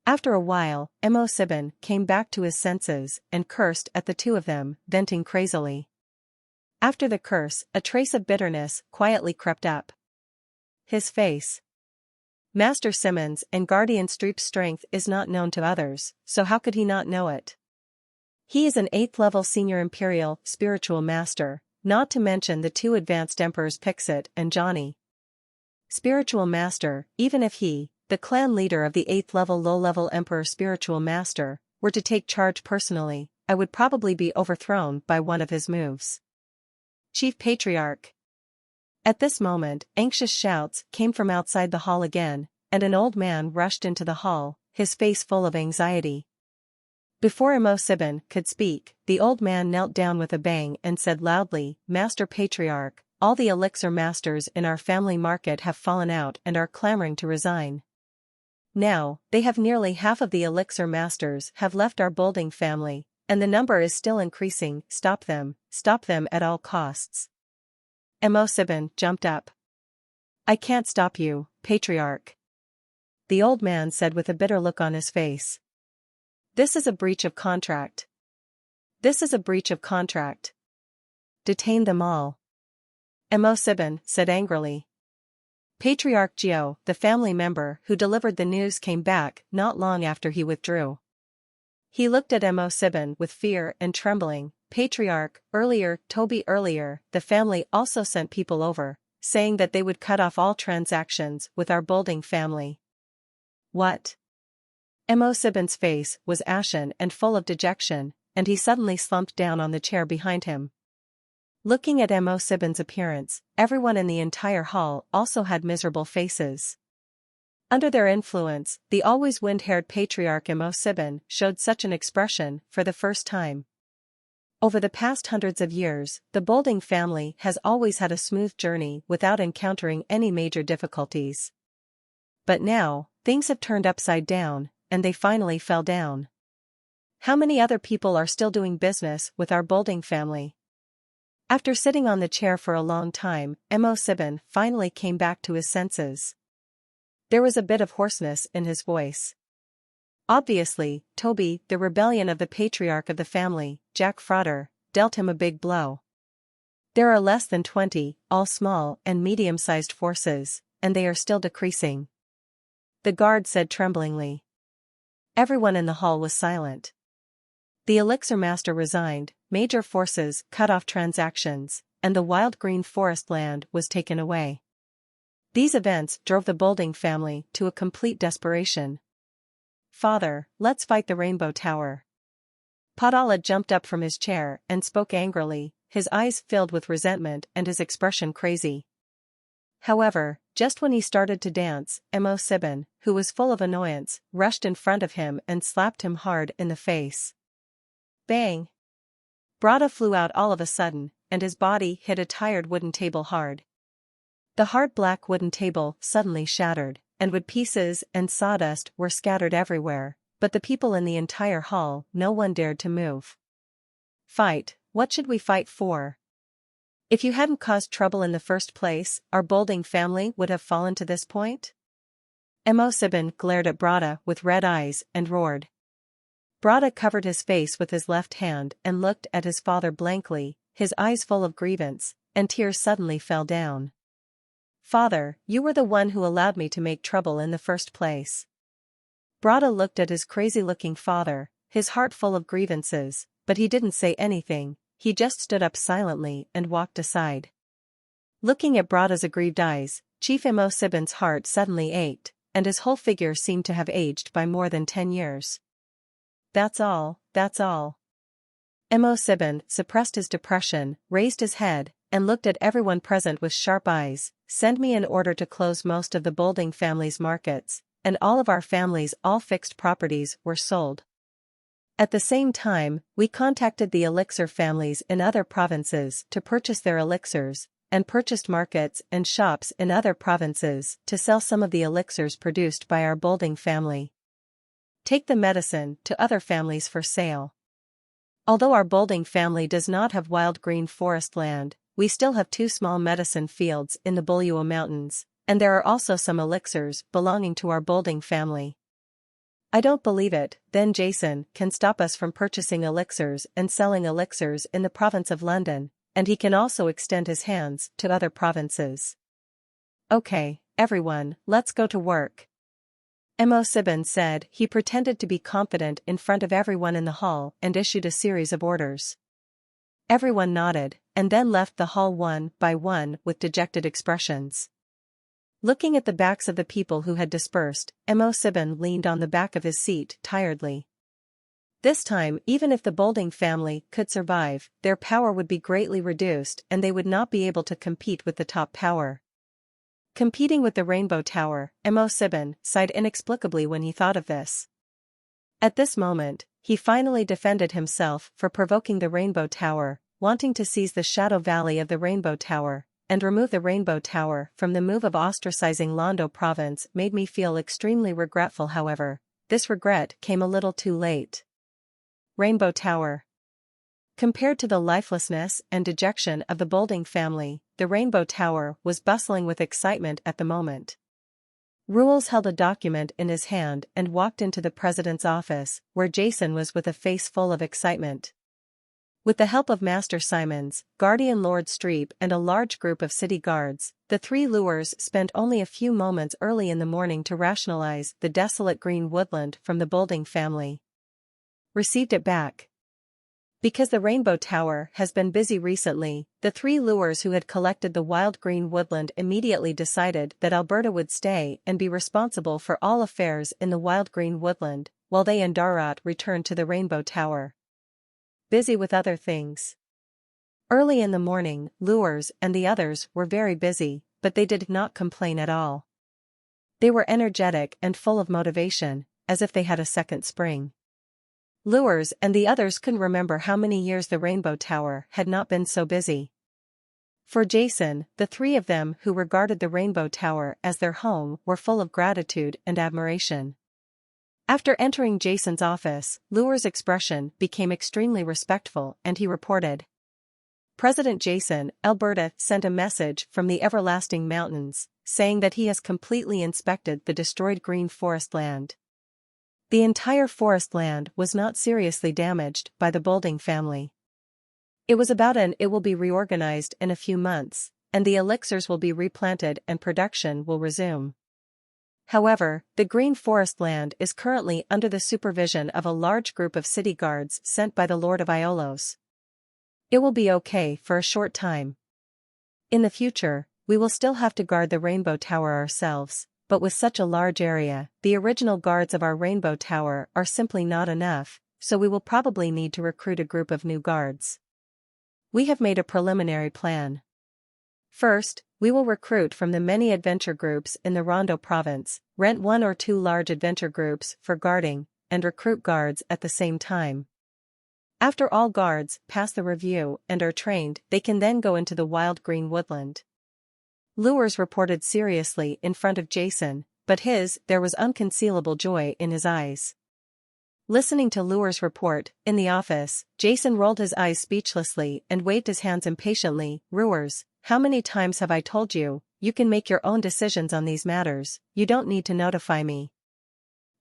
Speaker 1: After a while, Mo7 came back to his senses and cursed at the two of them, venting crazily. After the curse, a trace of bitterness quietly crept up his face. Master Ximon's and Guardian Streep's strength is not known to others, so how could he not know it? He is an 8th level senior Imperial spiritual master, not to mention the 2 advanced Emperors Pixit and Johnny. Spiritual master, even if he, the clan leader of the 8th level low-level Emperor spiritual master, were to take charge personally, I would probably be overthrown by one of his moves. Chief Patriarch. At this moment, anxious shouts came from outside the hall again, and an old man rushed into the hall, his face full of anxiety. Before Mo7 could speak, the old man knelt down with a bang and said loudly, Master Patriarch, all the elixir masters in our family market have fallen out and are clamoring to resign. Now, they have nearly half of the elixir masters have left our Bolding family, and the number is still increasing. Stop them at all costs. Mo7 jumped up. I can't stop you, Patriarch. The old man said with a bitter look on his face. This is a breach of contract. This is a breach of contract. Detain them all. Mo7 said angrily. Patriarch Geo, the family member who delivered the news, came back not long after he withdrew. He looked at Mo7 with fear and trembling. Patriarch, earlier, the family also sent people over, saying that they would cut off all transactions with our Bolding family. What? Mo7's face was ashen and full of dejection, and he suddenly slumped down on the chair behind him. Looking at Mo7's appearance, everyone in the entire hall also had miserable faces. Under their influence, the always wind-haired Patriarch Mo7 showed such an expression for the first time. Over the past hundreds of years, the Bolding family has always had a smooth journey without encountering any major difficulties. But now, things have turned upside down, and they finally fell down. How many other people are still doing business with our Bolding family? After sitting on the chair for a long time, Mo7 finally came back to his senses. There was a bit of hoarseness in his voice. Obviously, the rebellion of the patriarch of the family, Jack Frotter, dealt him a big blow. There are less than 20, all small and medium-sized forces, and they are still decreasing. The guard said tremblingly. Everyone in the hall was silent. The elixir master resigned, major forces cut off transactions, and the wild green forest land was taken away. These events drove the Bolding family to a complete desperation. Father, let's fight the Rainbow Tower. Padala jumped up from his chair and spoke angrily, his eyes filled with resentment and his expression crazy. However, just when he started to dance, Mo7, who was full of annoyance, rushed in front of him and slapped him hard in the face. Bang! Brada flew out all of a sudden, and his body hit a tired wooden table hard. The hard black wooden table suddenly shattered, and wood pieces and sawdust were scattered everywhere, but the people in the entire hall, no one dared to move. Fight, what should we fight for? If you hadn't caused trouble in the first place, our Bolding family would have fallen to this point? Mo7 glared at Brada with red eyes and roared. Brada covered his face with his left hand and looked at his father blankly, his eyes full of grievance, and tears suddenly fell down. Father, you were the one who allowed me to make trouble in the first place. Brada looked at his crazy-looking father, his heart full of grievances, but he didn't say anything, he just stood up silently and walked aside. Looking at Brada's aggrieved eyes, Chief Mo7's heart suddenly ached, and his whole figure seemed to have aged by more than 10 years. That's all, that's all. Mo7 suppressed his depression, raised his head, and looked at everyone present with sharp eyes. Send me an order to close most of the Bolding family's markets, and all of our family's all fixed properties were sold. At the same time, we contacted the elixir families in other provinces to purchase their elixirs, and purchased markets and shops in other provinces to sell some of the elixirs produced by our Bolding family. Take the medicine to other families for sale. Although our Bolding family does not have wild green forest land, we still have 2 small medicine fields in the Bulua Mountains, and there are also some elixirs belonging to our Bolding family. I don't believe it, then Jason can stop us from purchasing elixirs and selling elixirs in the province of London, and he can also extend his hands to other provinces. Okay, everyone, let's go to work. Mo7 said. He pretended to be confident in front of everyone in the hall and issued a series of orders. Everyone nodded, and then left the hall one by one with dejected expressions. Looking at the backs of the people who had dispersed, Mo7 leaned on the back of his seat tiredly. This time, even if the Bolding family could survive, their power would be greatly reduced and they would not be able to compete with the top power. Competing with the Rainbow Tower, Mo7 sighed inexplicably when he thought of this. At this moment, he finally defended himself for provoking the Rainbow Tower, wanting to seize the Shadow Valley of the Rainbow Tower, and remove the Rainbow Tower from the move of ostracizing Londo province made me feel extremely regretful. However, this regret came a little too late. Rainbow Tower. Compared to the lifelessness and dejection of the Bolding family, the Rainbow Tower was bustling with excitement at the moment. Rules held a document in his hand and walked into the president's office, where Jason was with a face full of excitement. With the help of Master Simons, Guardian Lord Streep and a large group of city guards, the 3 lures spent only a few moments early in the morning to rationalize the desolate green woodland from the Bolding family. Received it back. Because the Rainbow Tower has been busy recently, the 3 lures who had collected the wild green woodland immediately decided that Alberta would stay and be responsible for all affairs in the wild green woodland, while they and Darat returned to the Rainbow Tower. Busy with other things. Early in the morning, lures and the others were very busy, but they did not complain at all. They were energetic and full of motivation, as if they had a second spring. Lures and the others couldn't remember how many years the Rainbow Tower had not been so busy. For Jason, the 3 of them who regarded the Rainbow Tower as their home were full of gratitude and admiration. After entering Jason's office, Lure's expression became extremely respectful and he reported. President Jason, Alberta sent a message from the Everlasting Mountains, saying that he has completely inspected the destroyed green forest land. The entire forest land was not seriously damaged by the Bolding family. It will be reorganized in a few months, and the elixirs will be replanted and production will resume. However, the green forest land is currently under the supervision of a large group of city guards sent by the Lord of Iolos. It will be okay for a short time. In the future, we will still have to guard the Rainbow Tower ourselves. But with such a large area, the original guards of our Rainbow Tower are simply not enough, so we will probably need to recruit a group of new guards. We have made a preliminary plan. First, we will recruit from the many adventure groups in the Rondo province, rent 1 or 2 large adventure groups for guarding, and recruit guards at the same time. After all guards pass the review and are trained, they can then go into the wild green woodland. Lures reported seriously in front of Jason, but there was unconcealable joy in his eyes. Listening to Lure's report, in the office, Jason rolled his eyes speechlessly and waved his hands impatiently. Ruers, how many times have I told you, you can make your own decisions on these matters, you don't need to notify me.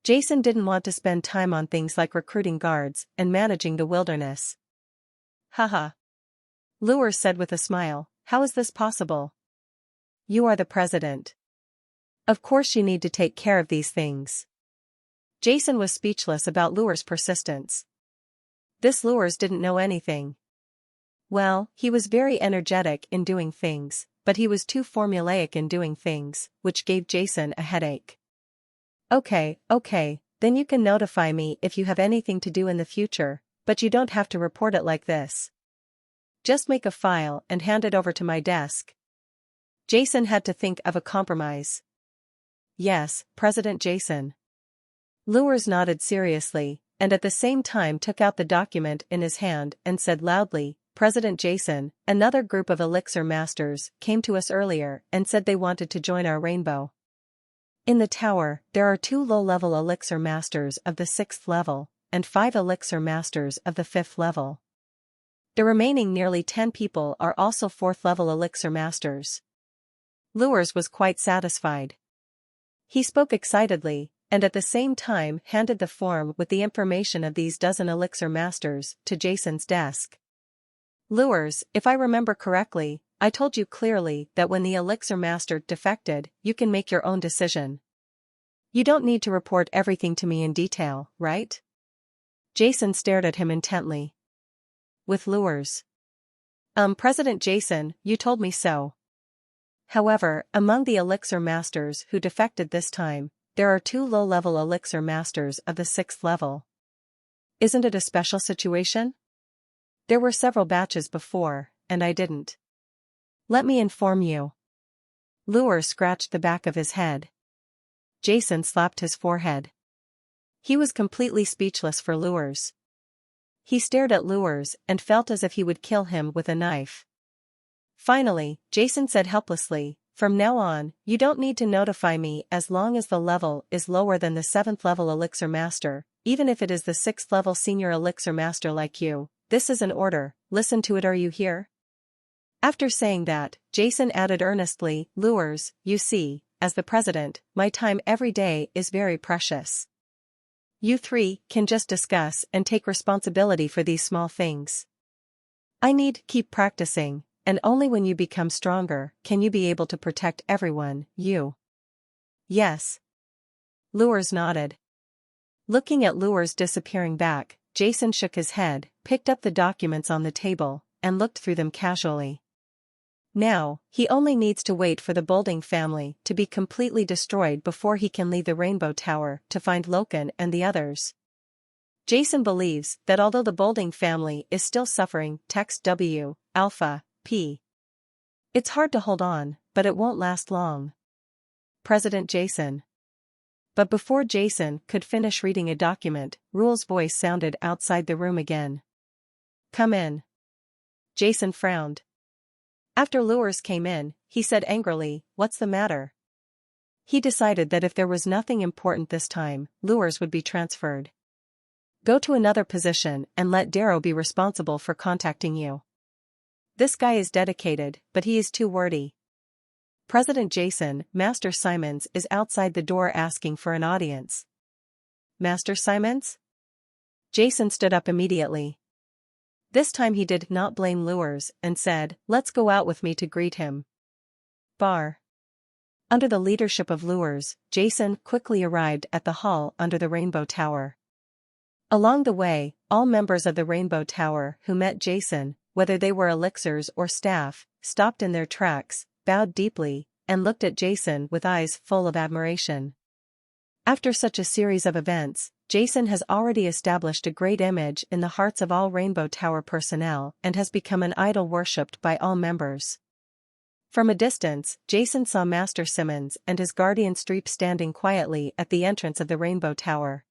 Speaker 1: Jason didn't want to spend time on things like recruiting guards and managing the wilderness. Haha. Lure said with a smile, how is this possible? You are the president. Of course you need to take care of these things. Jason was speechless about Lure's persistence. This Lures didn't know anything. Well, he was very energetic in doing things, but he was too formulaic in doing things, which gave Jason a headache. Okay, then you can notify me if you have anything to do in the future, but you don't have to report it like this. Just make a file and hand it over to my desk. Jason had to think of a compromise. Yes, President Jason. Lures nodded seriously, and at the same time took out the document in his hand and said loudly, President Jason, another group of elixir masters came to us earlier and said they wanted to join our rainbow. In the tower, there are 2 low-level elixir masters of the 6th level, and 5 elixir masters of the 5th level. The remaining nearly 10 people are also 4th-level elixir masters. Lures was quite satisfied. He spoke excitedly, and at the same time handed the form with the information of these dozen elixir masters to Jason's desk. Lures, if I remember correctly, I told you clearly that when the elixir master defected, you can make your own decision. You don't need to report everything to me in detail, right? Jason stared at him intently. With Lures. President Jason, you told me so. However, among the elixir masters who defected this time, there are 2 low-level elixir masters of the 6th level. Isn't it a special situation? There were several batches before, and I didn't. Let me inform you. Lure scratched the back of his head. Jason slapped his forehead. He was completely speechless for Lures. He stared at Lures and felt as if he would kill him with a knife. Finally, Jason said helplessly, from now on, you don't need to notify me as long as the level is lower than the 7th level elixir master, even if it is the 6th level senior elixir master like you. This is an order, listen to it, are you here? After saying that, Jason added earnestly, Lures, you see, as the president, my time every day is very precious. You 3 can just discuss and take responsibility for these small things. I need to keep practicing. And only when you become stronger can you be able to protect everyone, you. Yes. Lures nodded. Looking at Lure's disappearing back, Jason shook his head, picked up the documents on the table, and looked through them casually. Now, he only needs to wait for the Bolding family to be completely destroyed before he can leave the Rainbow Tower to find Loken and the others. Jason believes that although the Bolding family is still suffering, text W, Alpha, P. It's hard to hold on, but it won't last long. President Jason. But before Jason could finish reading a document, Rule's voice sounded outside the room again. Come in. Jason frowned. After Lures came in, he said angrily, what's the matter? He decided that if there was nothing important this time, Lures would be transferred. Go to another position and let Darrow be responsible for contacting you. This guy is dedicated, but he is too wordy. President Jason, Master Simons is outside the door asking for an audience. Master Simons? Jason stood up immediately. This time he did not blame Lures and said, let's go out with me to greet him. Bar. Under the leadership of Lures, Jason quickly arrived at the hall under the Rainbow Tower. Along the way, all members of the Rainbow Tower who met Jason, whether they were elixirs or staff, stopped in their tracks, bowed deeply, and looked at Jason with eyes full of admiration. After such a series of events, Jason has already established a great image in the hearts of all Rainbow Tower personnel and has become an idol worshipped by all members. From a distance, Jason saw Master Simons and his guardian Streep standing quietly at the entrance of the Rainbow Tower.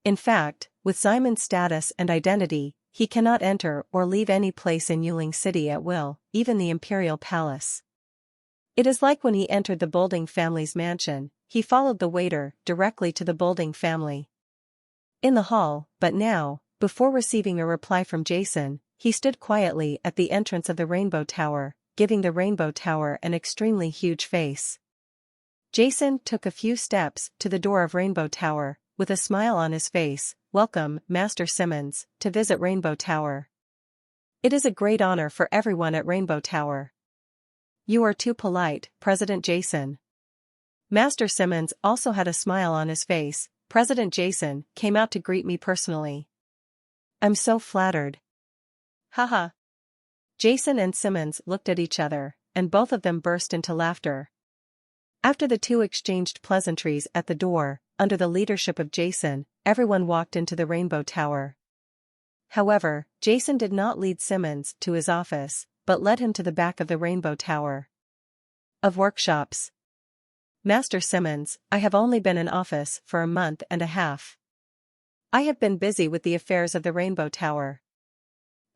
Speaker 1: In fact, with Simon's status and identity, he cannot enter or leave any place in Yuling City at will, even the Imperial Palace. It is like when he entered the Bolding family's mansion, he followed the waiter directly to the Bolding family. in the hall, but now, before receiving a reply from Jason, he stood quietly at the entrance of the Rainbow Tower, giving the Rainbow Tower an extremely huge face. Jason took a few steps to the door of Rainbow Tower, with a smile on his face. "Welcome, Master Simmons, to visit Rainbow Tower. It is a great honor for everyone at Rainbow Tower." "You are too polite, President Jason." Master Simmons also had a smile on his face. "President Jason came out to greet me personally." "I'm so flattered." "Haha." Jason and Simmons looked at each other, and both of them burst into laughter. After the two exchanged pleasantries at the door, under the leadership of Jason, everyone walked into the Rainbow Tower. However, Jason did not lead Simmons to his office, but led him to the back of the Rainbow Tower. Of workshops. "Master Simmons, I have only been in office for a month and a half. I have been busy with the affairs of the Rainbow Tower.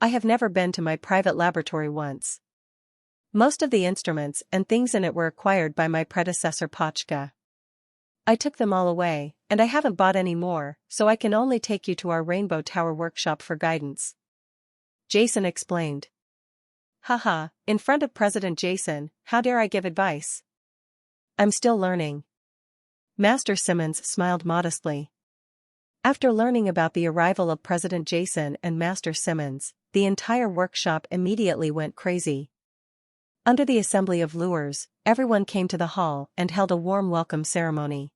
Speaker 1: I have never been to my private laboratory once. Most of the instruments and things in it were acquired by my predecessor Pachka. I took them all away, and I haven't bought any more, so I can only take you to our Rainbow Tower workshop for guidance," Jason explained. "Haha, in front of President Jason, how dare I give advice? I'm still learning." Master Simmons smiled modestly. After learning about the arrival of President Jason and Master Simmons, the entire workshop immediately went crazy. Under the assembly of lures, everyone came to the hall and held a warm welcome ceremony.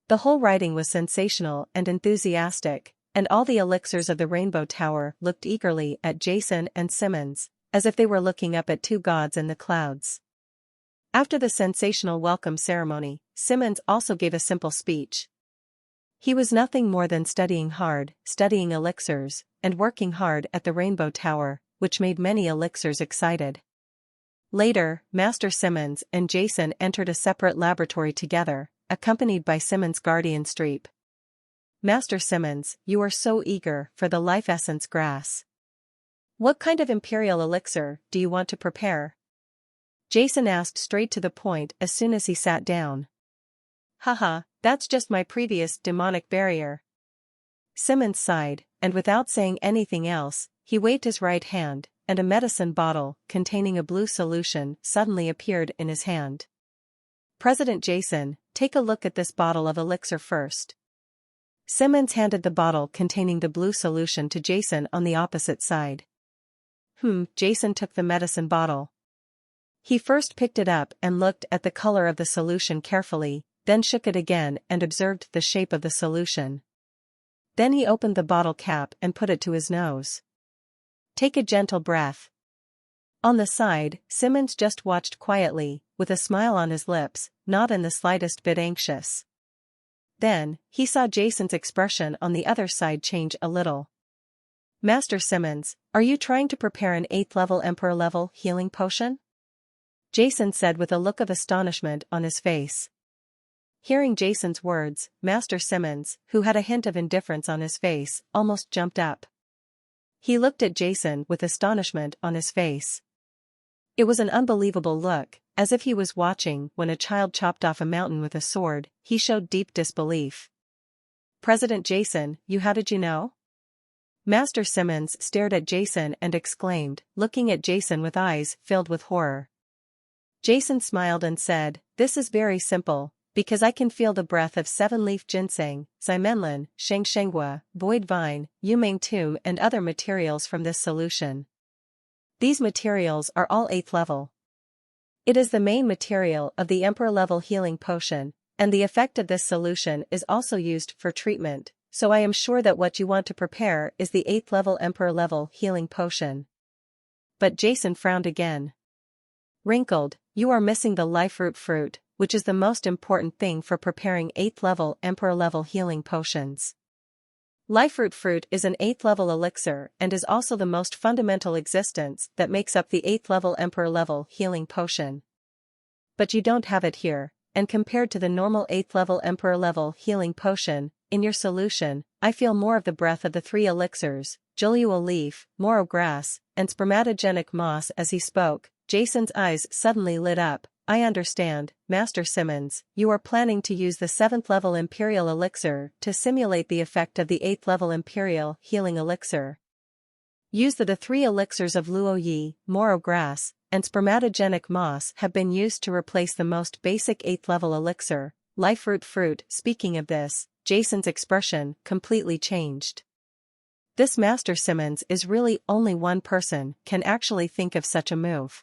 Speaker 1: The whole writing was sensational and enthusiastic, and all the elixirs of the Rainbow Tower looked eagerly at Jason and Simmons, as if they were looking up at two gods in the clouds. After the sensational welcome ceremony, Simmons also gave a simple speech. He was nothing more than studying hard, studying elixirs, and working hard at the Rainbow Tower, which made many elixirs excited. Later, Master Simmons and Jason entered a separate laboratory together, accompanied by Simmons' guardian Streep. "Master Simmons, you are so eager for the life essence grass. What kind of imperial elixir do you want to prepare?" Jason asked straight to the point as soon as he sat down. "Haha, that's just my previous demonic barrier." Simmons sighed, and without saying anything else, he waved his right hand, and a medicine bottle containing a blue solution suddenly appeared in his hand. "President Jason, take a look at this bottle of elixir first." Simmons handed the bottle containing the blue solution to Jason on the opposite side. Jason took the medicine bottle. He first picked it up and looked at the color of the solution carefully, then shook it again and observed the shape of the solution. Then he opened the bottle cap and put it to his nose. "Take a gentle breath." On the side, Simmons just watched quietly, with a smile on his lips, not in the slightest bit anxious. Then, he saw Jason's expression on the other side change a little. "Master Simmons, are you trying to prepare an 8th-level Emperor-level healing potion?" Jason said with a look of astonishment on his face. Hearing Jason's words, Master Simmons, who had a hint of indifference on his face, almost jumped up. He looked at Jason with astonishment on his face. It was an unbelievable look, as if he was watching when a child chopped off a mountain with a sword. He showed deep disbelief. "President Jason, how did you know?" Master Simmons stared at Jason and exclaimed, looking at Jason with eyes filled with horror. Jason smiled and said, "This is very simple, because I can feel the breath of 7-leaf ginseng, mainland, shengshengua, void vine, yumeng and other materials from this solution. These materials are all 8th level. It is the main material of the Emperor-level healing potion, and the effect of this solution is also used for treatment, so I am sure that what you want to prepare is the 8th-level Emperor-level healing potion." But Jason frowned again. Wrinkled, "You are missing the life root fruit, which is the most important thing for preparing 8th-level Emperor-level healing potions. Life root fruit is an 8th-level elixir and is also the most fundamental existence that makes up the 8th-level Emperor-level healing potion. But you don't have it here, and compared to the normal 8th-level Emperor-level healing potion, in your solution, I feel more of the breath of the 3 elixirs, Joluo leaf, Moro grass, and spermatogenic moss." As he spoke, Jason's eyes suddenly lit up. I understand, Master Simmons, you are planning to use the 7th level Imperial elixir to simulate the effect of the 8th level Imperial healing elixir. Use the 3 elixirs of Luo Yi, Moro grass, and spermatogenic moss have been used to replace the most basic 8th level elixir, life root fruit. Speaking of this, Jason's expression completely changed. This Master Simmons is really only one person can actually think of such a move.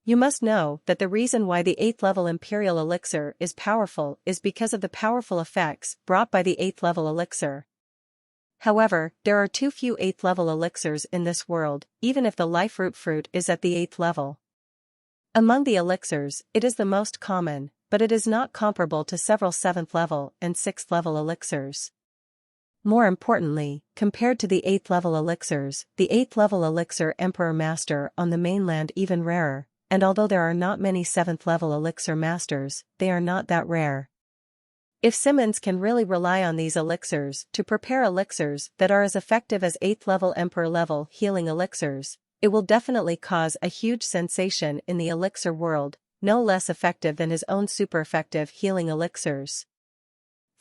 Speaker 1: You must know that the reason why the 8th level Imperial elixir is powerful is because of the powerful effects brought by the 8th level elixir. However, there are too few 8th level elixirs in this world, even if the life root fruit is at the 8th level. Among the elixirs, it is the most common, but it is not comparable to several 7th level and 6th level elixirs. More importantly, compared to the 8th level elixirs, the 8th level elixir Emperor Master on the mainland even rarer, and although there are not many 7th level elixir masters, they are not that rare. If Simmons can really rely on these elixirs to prepare elixirs that are as effective as 8th level Emperor level healing elixirs, it will definitely cause a huge sensation in the elixir world, no less effective than his own super effective healing elixirs.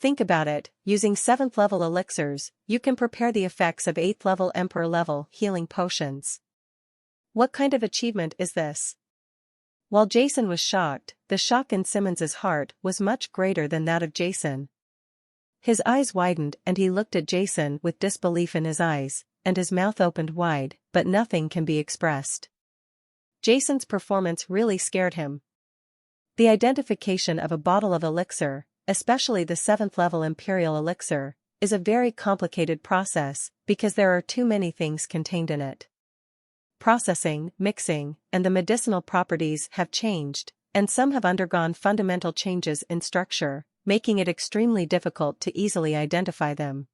Speaker 1: Think about it, using 7th level elixirs, you can prepare the effects of 8th level Emperor level healing potions. What kind of achievement is this? While Jason was shocked, the shock in Simmons's heart was much greater than that of Jason. His eyes widened and he looked at Jason with disbelief in his eyes, and his mouth opened wide, but nothing can be expressed. Jason's performance really scared him. The identification of a bottle of elixir, especially the 7th level Imperial elixir, is a very complicated process because there are too many things contained in it. Processing, mixing, and the medicinal properties have changed, and some have undergone fundamental changes in structure, making it extremely difficult to easily identify them.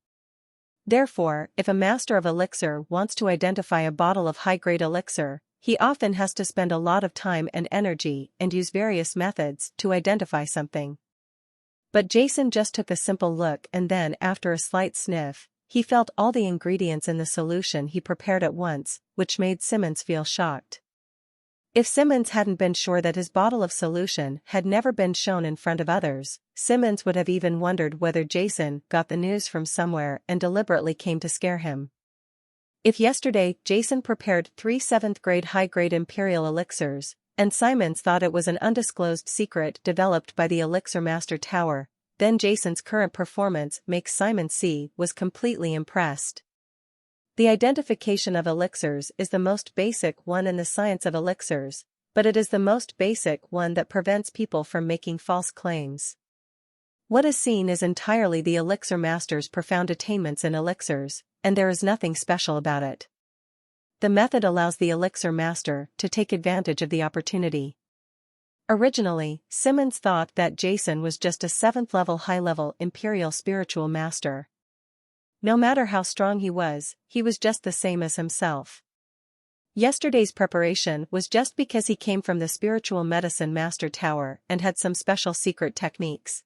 Speaker 1: Therefore, if a master of elixir wants to identify a bottle of high-grade elixir, he often has to spend a lot of time and energy and use various methods to identify something. But Jason just took a simple look and then, after a slight sniff, he felt all the ingredients in the solution he prepared at once, which made Simmons feel shocked. If Simmons hadn't been sure that his bottle of solution had never been shown in front of others, Simmons would have even wondered whether Jason got the news from somewhere and deliberately came to scare him. If yesterday Jason prepared 3 7th-grade high-grade Imperial elixirs, and Simmons thought it was an undisclosed secret developed by the Elixir Master Tower, then Jason's current performance makes Simon C. was completely impressed. The identification of elixirs is the most basic one in the science of elixirs, but it is the most basic one that prevents people from making false claims. What is seen is entirely the Elixir Master's profound attainments in elixirs, and there is nothing special about it. The method allows the Elixir Master to take advantage of the opportunity. Originally, Simmons thought that Jason was just a 7th level high-level Imperial Spiritual Master. No matter how strong he was just the same as himself. Yesterday's preparation was just because he came from the Spiritual Medicine Master Tower and had some special secret techniques.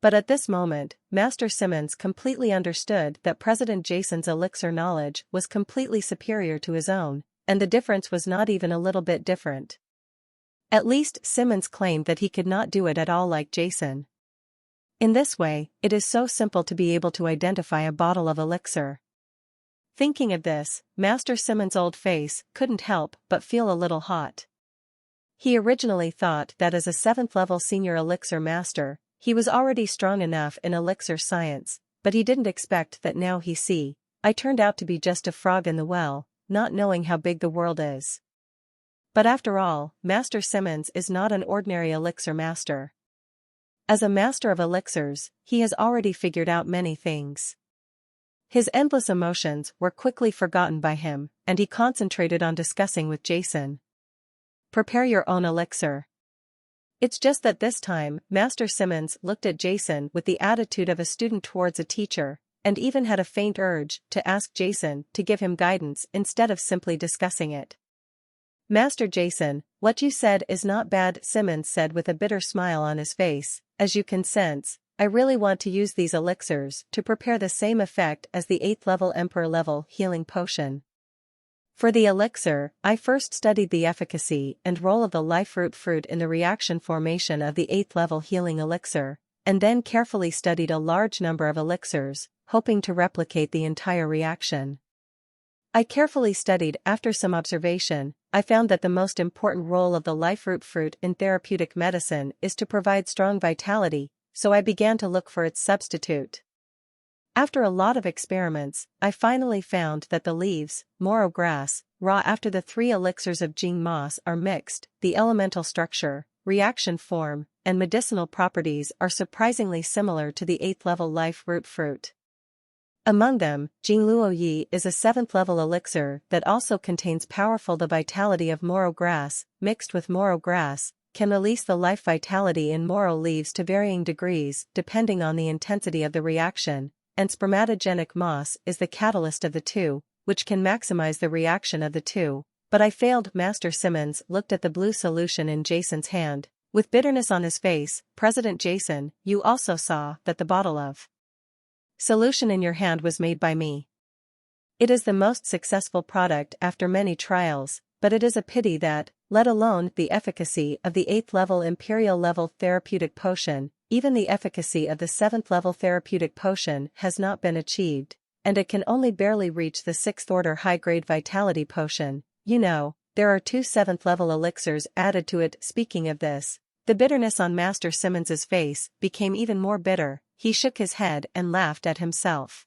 Speaker 1: But at this moment, Master Simmons completely understood that President Jason's elixir knowledge was completely superior to his own, and the difference was not even a little bit different. At least Simmons claimed that he could not do it at all like Jason. In this way, it is so simple to be able to identify a bottle of elixir. Thinking of this, Master Simmons' old face couldn't help but feel a little hot. He originally thought that as a 7th level senior elixir master, he was already strong enough in elixir science, but he didn't expect that now I turned out to be just a frog in the well, not knowing how big the world is. But after all, Master Simmons is not an ordinary elixir master. As a master of elixirs, he has already figured out many things. His endless emotions were quickly forgotten by him, and he concentrated on discussing with Jason. Prepare your own elixir. It's just that this time, Master Simmons looked at Jason with the attitude of a student towards a teacher, and even had a faint urge to ask Jason to give him guidance instead of simply discussing it. Master Jason, what you said is not bad, Simmons said with a bitter smile on his face. As you can sense, I really want to use these elixirs to prepare the same effect as the 8th level Emperor level healing potion. For the elixir, I first studied the efficacy and role of the life root fruit in the reaction formation of the 8th level healing elixir, and then carefully studied a large number of elixirs, hoping to replicate the entire reaction. I carefully studied. After some observation, I found that the most important role of the life root fruit in therapeutic medicine is to provide strong vitality, so I began to look for its substitute. After a lot of experiments, I finally found that the leaves, moro grass, raw after the 3 elixirs of Jing moss are mixed, the elemental structure, reaction form, and medicinal properties are surprisingly similar to the 8th level life root fruit. Among them, Jingluo Yi is a 7th level elixir that also contains powerful. The vitality of moro grass, mixed with moro grass, can release the life vitality in moro leaves to varying degrees depending on the intensity of the reaction, and spermatogenic moss is the catalyst of the two, which can maximize the reaction of the two. But I failed. Master Simmons looked at the blue solution in Jason's hand. With bitterness on his face, President Jason, you also saw that the bottle of solution in your hand was made by me. It is the most successful product after many trials, but it is a pity that, let alone the efficacy of the 8th level imperial level therapeutic potion, even the efficacy of the 7th level therapeutic potion has not been achieved, and it can only barely reach the 6th order high-grade vitality potion. You know, there are 2 7th level elixirs added to it. Speaking of this, the bitterness on Master Simmons's face became even more bitter. He shook his head and laughed at himself.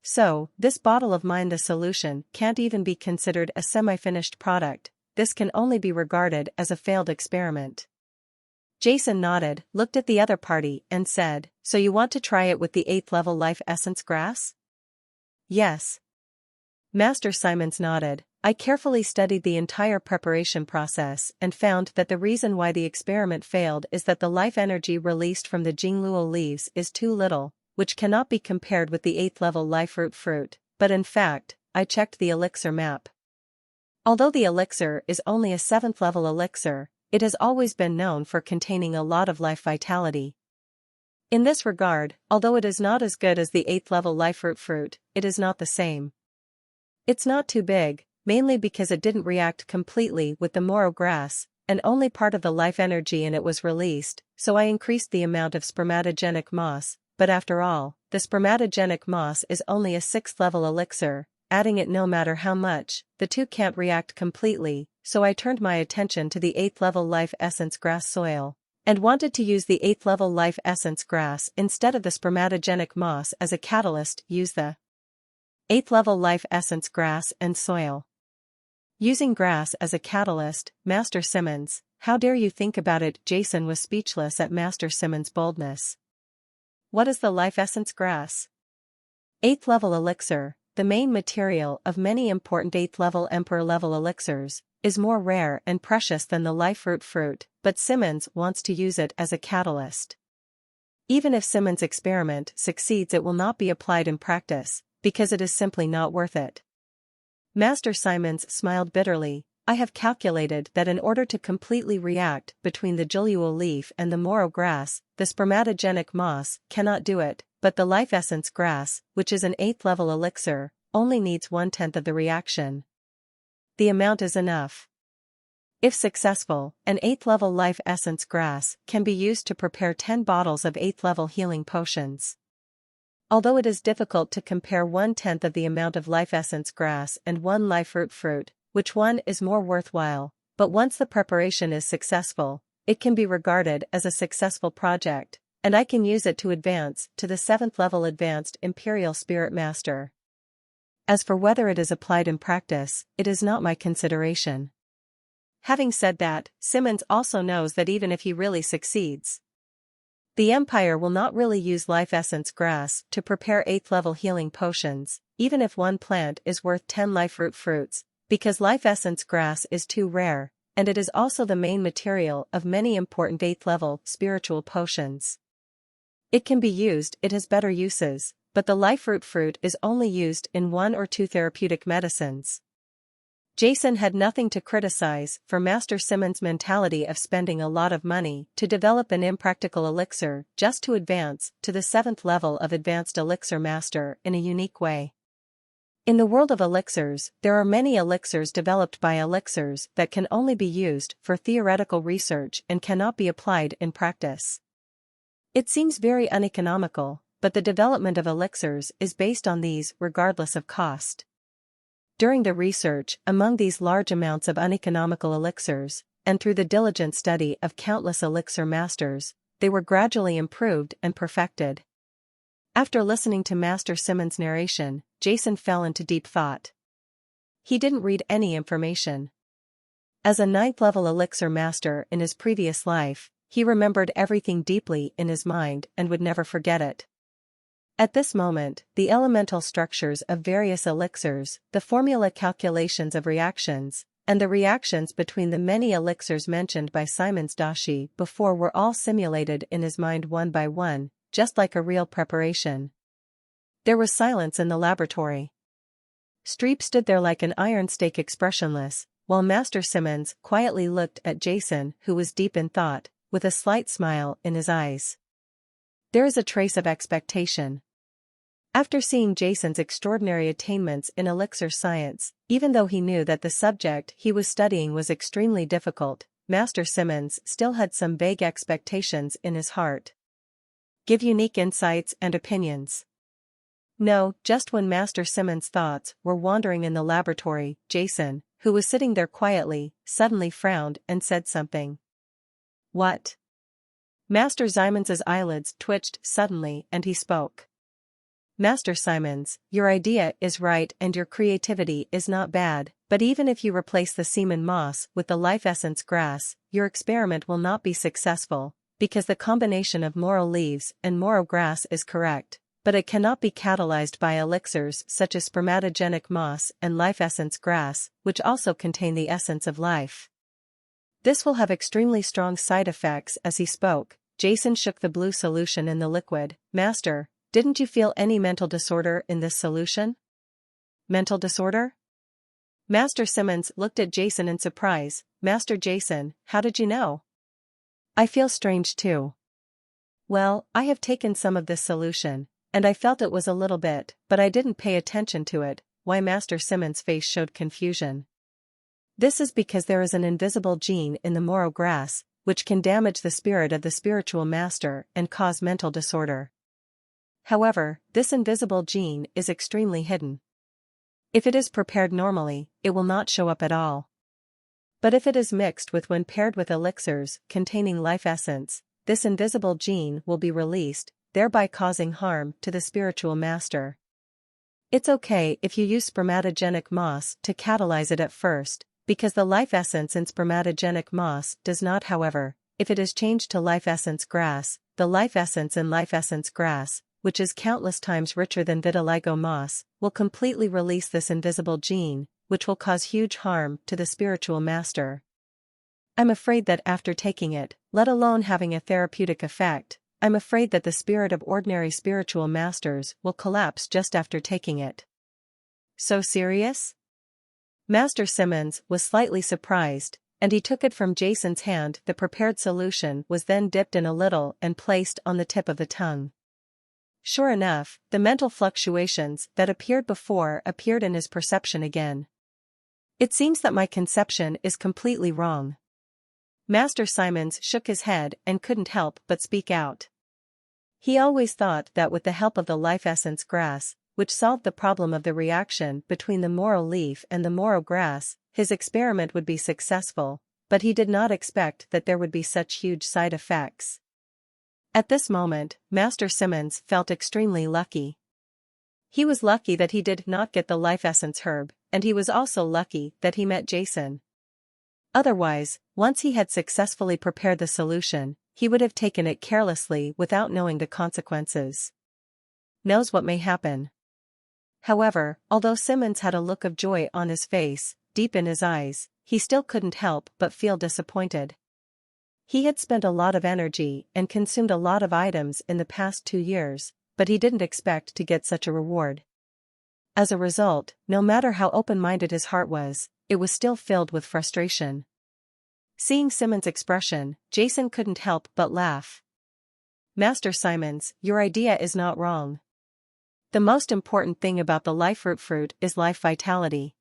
Speaker 1: So, this bottle of mine, the solution, can't even be considered a semi-finished product. This can only be regarded as a failed experiment. Jason nodded, looked at the other party, and said, so you want to try it with the 8th level life essence grass? Yes. Master Simons nodded. I carefully studied the entire preparation process and found that the reason why the experiment failed is that the life energy released from the Jingluo leaves is too little, which cannot be compared with the 8th level life root fruit, but in fact, I checked the elixir map. Although the elixir is only a 7th level elixir, it has always been known for containing a lot of life vitality. In this regard, although it is not as good as the 8th level life root fruit, it is not the same. It's not too big, mainly because it didn't react completely with the moro grass, and only part of the life energy in it was released, so I increased the amount of spermatogenic moss, but after all, the spermatogenic moss is only a 6th level elixir, adding it no matter how much, the two can't react completely, so I turned my attention to the 8th level life essence grass soil, and wanted to use the 8th level life essence grass instead of the spermatogenic moss as a catalyst. Use the 8th level life essence grass and soil. Using grass as a catalyst, Master Simmons, how dare you think about it? Jason was speechless at Master Simmons' boldness. What is the life essence grass? 8th level elixir, the main material of many important 8th level emperor level elixirs, is more rare and precious than the life root fruit, but Simmons wants to use it as a catalyst. Even if Simmons' experiment succeeds, it will not be applied in practice, because it is simply not worth it. Master Simons smiled bitterly. I have calculated that in order to completely react between the Jingluo leaf and the moro grass, the spermatogenic moss cannot do it, but the life essence grass, which is an 8th level elixir, only needs 1/10 of the reaction. The amount is enough. If successful, an 8th level life essence grass can be used to prepare 10 bottles of 8th level healing potions. Although it is difficult to compare 1/10 of the amount of life essence grass and one life root fruit, which one is more worthwhile, but once the preparation is successful, it can be regarded as a successful project, and I can use it to advance to the 7th level advanced Imperial Spirit Master. As for whether it is applied in practice, it is not my consideration. Having said that, Simmons also knows that even if he really succeeds, the Empire will not really use life essence grass to prepare 8th level healing potions, even if one plant is worth 10 life root fruits, because life essence grass is too rare, and it is also the main material of many important 8th level spiritual potions. It can be used, it has better uses, but the life root fruit is only used in 1 or 2 therapeutic medicines. Jason had nothing to criticize for Master Simmons' mentality of spending a lot of money to develop an impractical elixir just to advance to the 7th level of Advanced Elixir Master in a unique way. In the world of elixirs, there are many elixirs developed by elixirs that can only be used for theoretical research and cannot be applied in practice. It seems very uneconomical, but the development of elixirs is based on these regardless of cost. During the research among these large amounts of uneconomical elixirs, and through the diligent study of countless elixir masters, they were gradually improved and perfected. After listening to Master Simmons' narration, Jason fell into deep thought. He didn't read any information. As a 9th-level elixir master in his previous life, he remembered everything deeply in his mind and would never forget it. At this moment, the elemental structures of various elixirs, the formula calculations of reactions, and the reactions between the many elixirs mentioned by Simmons Dashi before were all simulated in his mind one by one, just like a real preparation. There was silence in the laboratory. Streep stood there like an iron stake expressionless, while Master Simmons quietly looked at Jason, who was deep in thought, with a slight smile in his eyes. There is a trace of expectation. After seeing Jason's extraordinary attainments in elixir science, even though he knew that the subject he was studying was extremely difficult, Master Simmons still had some vague expectations in his heart. Give unique insights and opinions. No, just when Master Simmons' thoughts were wandering in the laboratory, Jason, who was sitting there quietly, suddenly frowned and said something. What? Master Simmons's eyelids twitched suddenly and he spoke. Master Simmons, your idea is right and your creativity is not bad, but even if you replace the semen moss with the life essence grass, your experiment will not be successful, because the combination of moro leaves and moro grass is correct, but it cannot be catalyzed by elixirs such as spermatogenic moss and life essence grass, which also contain the essence of life. This will have extremely strong side effects. As he spoke, Jason shook the blue solution in the liquid. Master, didn't you feel any mental disorder in this solution? Mental disorder? Master Simmons looked at Jason in surprise. Master Jason, how did you know? I feel strange too. Well, I have taken some of this solution, and I felt it was a little bit, but I didn't pay attention to it. Why? Master Simmons' face showed confusion. This is because there is an invisible gene in the moro grass, which can damage the spirit of the spiritual master and cause mental disorder. However, this invisible gene is extremely hidden. If it is prepared normally, it will not show up at all. But if it is mixed with when paired with elixirs containing life essence, this invisible gene will be released, thereby causing harm to the spiritual master. It's okay if you use spermatogenic moss to catalyze it at first, because the life essence in spermatogenic moss does not. However, if it is changed to life essence grass, the life essence in life essence grass, which is countless times richer than vitiligo moss, will completely release this invisible gene, which will cause huge harm to the spiritual master. I'm afraid that after taking it, let alone having a therapeutic effect, I'm afraid that the spirit of ordinary spiritual masters will collapse just after taking it. So serious? Master Simmons was slightly surprised, and he took it from Jason's hand. The prepared solution was then dipped in a little and placed on the tip of the tongue. Sure enough, the mental fluctuations that appeared before appeared in his perception again. It seems that my conception is completely wrong. Master Simmons shook his head and couldn't help but speak out. He always thought that with the help of the life essence grass, which solved the problem of the reaction between the moro leaf and the moro grass, his experiment would be successful, but he did not expect that there would be such huge side effects. At this moment, Master Simmons felt extremely lucky. He was lucky that he did not get the life essence herb, and he was also lucky that he met Jason. Otherwise, once he had successfully prepared the solution, he would have taken it carelessly without knowing the consequences. Knows what may happen. However, although Simmons had a look of joy on his face, deep in his eyes, he still couldn't help but feel disappointed. He had spent a lot of energy and consumed a lot of items in the past 2 years, but he didn't expect to get such a reward. As a result, no matter how open-minded his heart was, it was still filled with frustration. Seeing Simmons' expression, Jason couldn't help but laugh. Master Simmons, your idea is not wrong. The most important thing about the life root fruit is life vitality.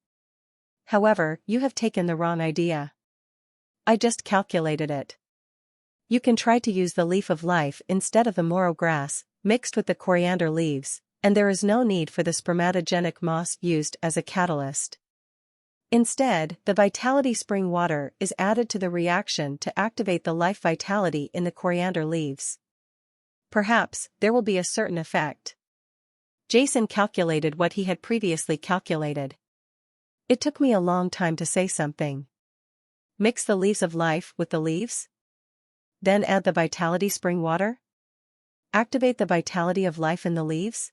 Speaker 1: However, you have taken the wrong idea. I just calculated it. You can try to use the leaf of life instead of the moro grass, mixed with the coriander leaves, and there is no need for the spermatogenic moss used as a catalyst. Instead, the vitality spring water is added to the reaction to activate the life vitality in the coriander leaves. Perhaps, there will be a certain effect. Jason calculated what he had previously calculated. It took me a long time to say something. Mix the leaves of life with the leaves? Then add the vitality spring water? Activate the vitality of life in the leaves?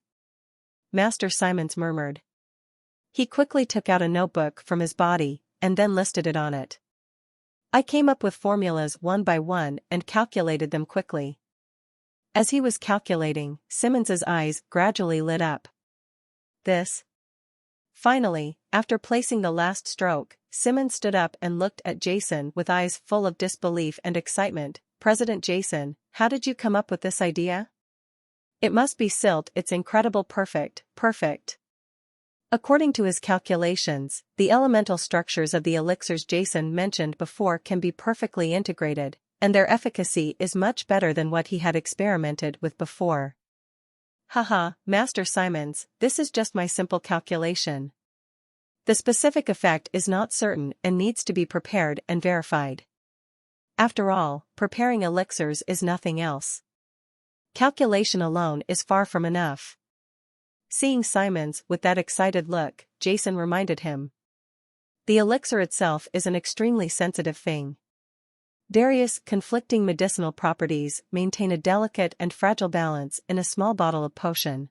Speaker 1: Master Simons murmured. He quickly took out a notebook from his body, and then listed it on it. I came up with formulas one by one and calculated them quickly. As he was calculating, Simons's eyes gradually lit up. This? Finally, after placing the last stroke, Simons stood up and looked at Jason with eyes full of disbelief and excitement. President Jason, how did you come up with this idea? It must be silt, it's incredible, perfect. According to his calculations, the elemental structures of the elixirs Jason mentioned before can be perfectly integrated, and their efficacy is much better than what he had experimented with before. Haha, Master Simons, this is just my simple calculation. The specific effect is not certain and needs to be prepared and verified. After all, preparing elixirs is nothing else. Calculation alone is far from enough. Seeing Simons with that excited look, Jason reminded him. The elixir itself is an extremely sensitive thing. Various conflicting medicinal properties maintain a delicate and fragile balance in a small bottle of potion.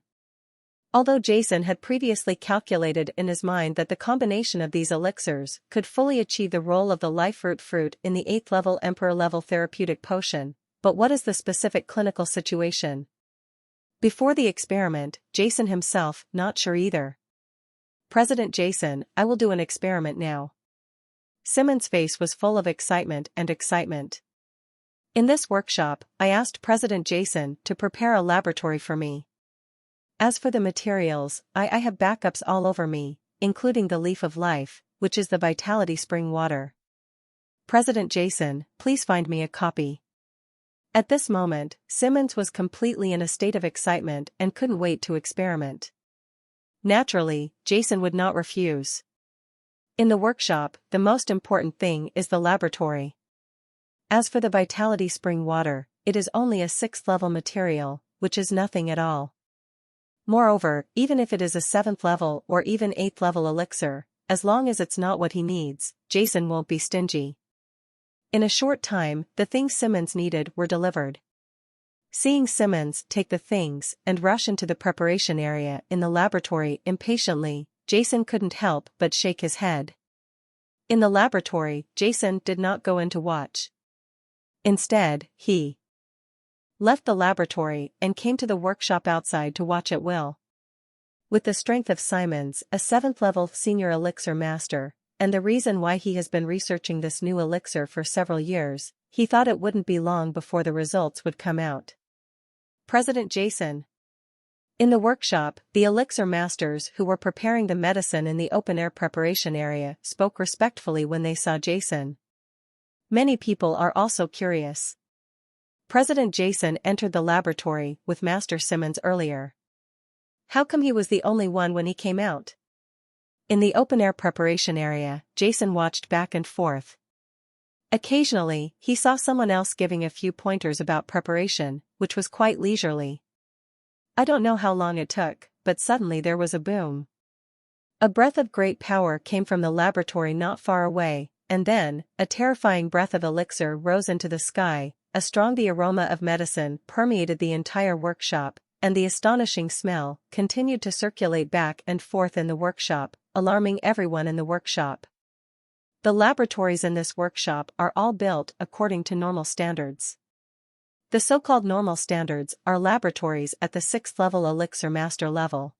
Speaker 1: Although Jason had previously calculated in his mind that the combination of these elixirs could fully achieve the role of the life root fruit in the 8th level Emperor level therapeutic potion, but what is the specific clinical situation? Before the experiment, Jason himself not sure either. President Jason, I will do an experiment now. Simons' face was full of excitement. In this workshop, I asked President Jason to prepare a laboratory for me. As for the materials, I have backups all over me, including the leaf of life, which is the vitality spring water. President Jason, please find me a copy. At this moment, Simons was completely in a state of excitement and couldn't wait to experiment. Naturally, Jason would not refuse. In the workshop, the most important thing is the laboratory. As for the vitality spring water, it is only a 6th level material, which is nothing at all. Moreover, even if it is a 7th level or even 8th level elixir, as long as it's not what he needs, Jason won't be stingy. In a short time, the things Simons needed were delivered. Seeing Simons take the things and rush into the preparation area in the laboratory impatiently, Jason couldn't help but shake his head. In the laboratory, Jason did not go in to watch. Instead, he left the laboratory and came to the workshop outside to watch at will. With the strength of Simons, a 7th level senior elixir master, and the reason why he has been researching this new elixir for several years, he thought it wouldn't be long before the results would come out. President Jason. In the workshop, the elixir masters who were preparing the medicine in the open-air preparation area spoke respectfully when they saw Jason. Many people are also curious. President Jason entered the laboratory with Master Simons earlier. How come he was the only one when he came out? In the open-air preparation area, Jason watched back and forth. Occasionally, he saw someone else giving a few pointers about preparation, which was quite leisurely. I don't know how long it took, but suddenly there was a boom. A breath of great power came from the laboratory not far away, and then, a terrifying breath of elixir rose into the sky, the aroma of medicine permeated the entire workshop, and the astonishing smell continued to circulate back and forth in the workshop, alarming everyone in the workshop. The laboratories in this workshop are all built according to normal standards. The so-called normal standards are laboratories at the 6th level elixir master level.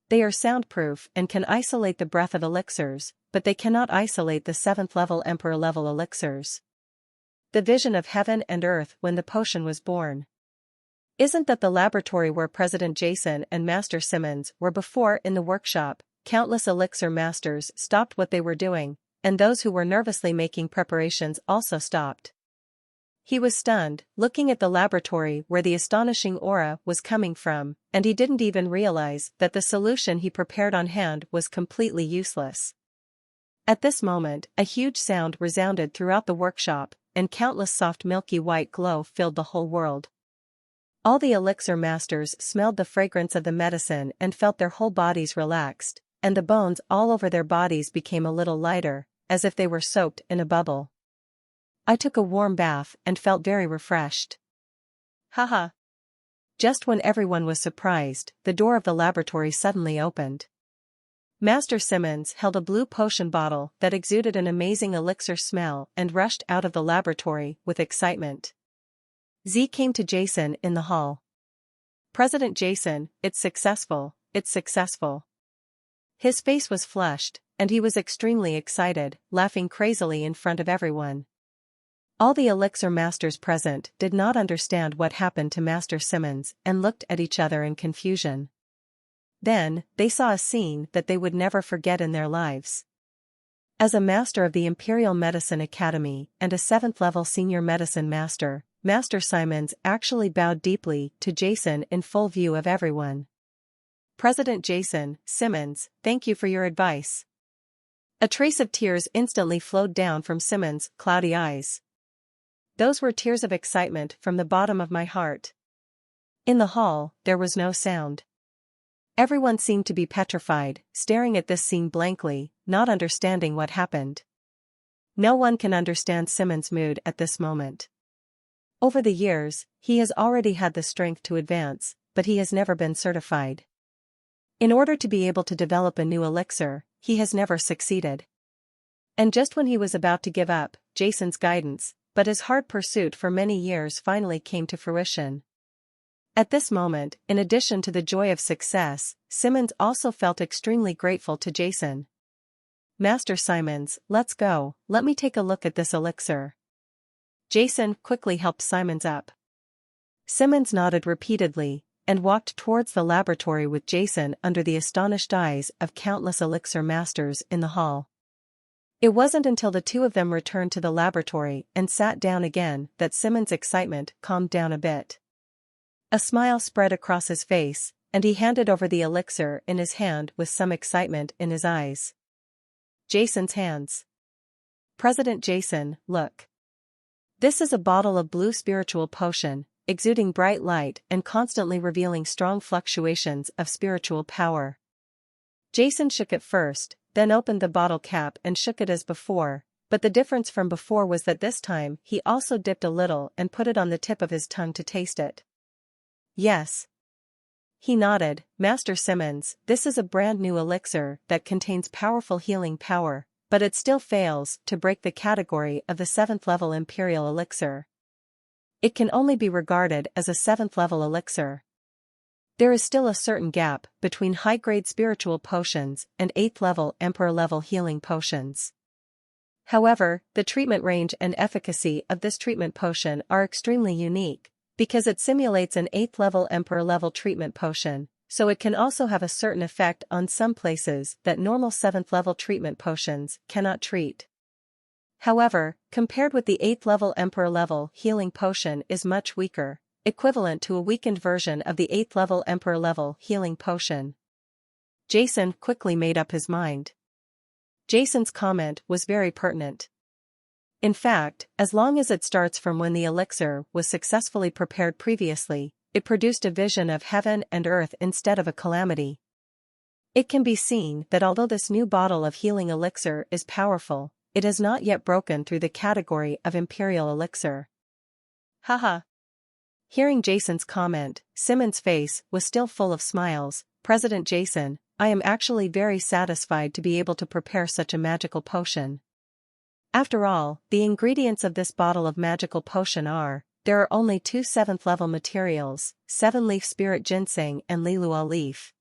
Speaker 1: They are soundproof and can isolate the breath of elixirs, but they cannot isolate the 7th level emperor level elixirs. The vision of heaven and earth when the potion was born. Isn't that the laboratory where President Jason and Master Simmons were before in the workshop? Countless elixir masters stopped what they were doing, and those who were nervously making preparations also stopped. He was stunned, looking at the laboratory where the astonishing aura was coming from, and he didn't even realize that the solution he prepared on hand was completely useless. At this moment, a huge sound resounded throughout the workshop, and countless soft milky white glow filled the whole world. All the elixir masters smelled the fragrance of the medicine and felt their whole bodies relaxed, and the bones all over their bodies became a little lighter, as if they were soaked in a bubble. I took a warm bath and felt very refreshed. Haha. Just when everyone was surprised, the door of the laboratory suddenly opened. Master Simmons held a blue potion bottle that exuded an amazing elixir smell and rushed out of the laboratory with excitement. Z came to Jason in the hall. President Jason, it's successful, it's successful. His face was flushed, and he was extremely excited, laughing crazily in front of everyone. All the elixir masters present did not understand what happened to Master Simmons and looked at each other in confusion. Then, they saw a scene that they would never forget in their lives. As a master of the Imperial Medicine Academy and a 7th-level senior medicine master, Master Simmons actually bowed deeply to Jason in full view of everyone. President Jason, Simmons, thank you for your advice. A trace of tears instantly flowed down from Simmons' cloudy eyes. Those were tears of excitement from the bottom of my heart. In the hall, there was no sound. Everyone seemed to be petrified, staring at this scene blankly, not understanding what happened. No one can understand Simmons' mood at this moment. Over the years, he has already had the strength to advance, but he has never been certified. In order to be able to develop a new elixir, he has never succeeded. And just when he was about to give up, Jason's guidance, but his hard pursuit for many years finally came to fruition. At this moment, in addition to the joy of success, Simmons also felt extremely grateful to Jason. Master Simmons, let's go, let me take a look at this elixir. Jason quickly helped Simmons up. Simmons nodded repeatedly, and walked towards the laboratory with Jason under the astonished eyes of countless elixir masters in the hall. It wasn't until the two of them returned to the laboratory and sat down again that Simmons' excitement calmed down a bit. A smile spread across his face, and he handed over the elixir in his hand with some excitement in his eyes. Jason's hands. President Jason, look. This is a bottle of blue spiritual potion, exuding bright light and constantly revealing strong fluctuations of spiritual power. Jason shook it first, then opened the bottle cap and shook it as before, but the difference from before was that this time he also dipped a little and put it on the tip of his tongue to taste it. Yes. He nodded. Master Simmons, this is a brand new elixir that contains powerful healing power, but it still fails to break the category of the 7th-level Imperial elixir. It can only be regarded as a 7th-level elixir. There is still a certain gap between high-grade spiritual potions and 8th-level Emperor-level healing potions. However, the treatment range and efficacy of this treatment potion are extremely unique, because it simulates an 8th-level Emperor-level treatment potion, so it can also have a certain effect on some places that normal 7th-level treatment potions cannot treat. However, compared with the 8th-level Emperor-level healing potion is much weaker, equivalent to a weakened version of the 8th-level Emperor-level healing potion. Jason quickly made up his mind. Jason's comment was very pertinent. In fact, as long as it starts from when the elixir was successfully prepared previously, it produced a vision of heaven and earth instead of a calamity. It can be seen that although this new bottle of healing elixir is powerful, it has not yet broken through the category of Imperial elixir. Haha. Hearing Jason's comment, Simmons' face was still full of smiles. President Jason, I am actually very satisfied to be able to prepare such a magical potion. After all, the ingredients of this bottle of magical potion are, there are only 2 7th-level materials, 7-leaf spirit ginseng and lilua leaf.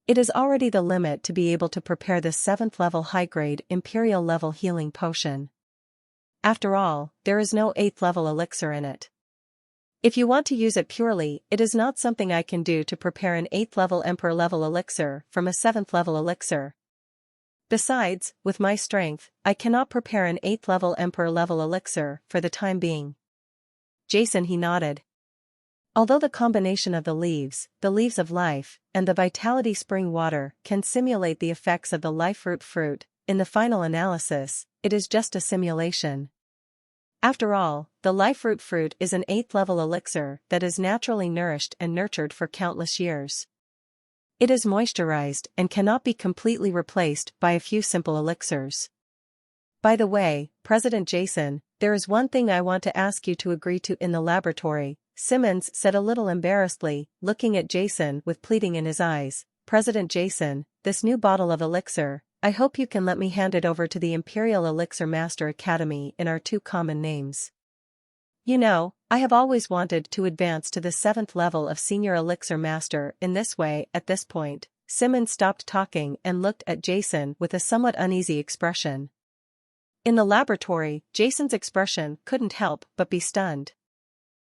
Speaker 1: It is already the limit to be able to prepare this 7th-level high-grade Imperial-level healing potion. After all, there is no 8th-level elixir in it. If you want to use it purely, it is not something I can do to prepare an 8th level Emperor level elixir from a 7th level elixir. Besides, with my strength, I cannot prepare an 8th level Emperor level elixir for the time being. Jason he nodded. Although the combination of the leaves of life, and the vitality spring water can simulate the effects of the life root fruit, in the final analysis, it is just a simulation. After all, the life root fruit is an 8th level elixir that is naturally nourished and nurtured for countless years. It is moisturized and cannot be completely replaced by a few simple elixirs. By the way, President Jason, there is one thing I want to ask you to agree to in the laboratory, Simmons said a little embarrassedly, looking at Jason with pleading in his eyes. President Jason, this new bottle of elixir, I hope you can let me hand it over to the Imperial Elixir Master Academy in our two common names. You know, I have always wanted to advance to the 7th level of Senior Elixir Master in this way. At this point, Simmons stopped talking and looked at Jason with a somewhat uneasy expression. In the laboratory, Jason's expression couldn't help but be stunned.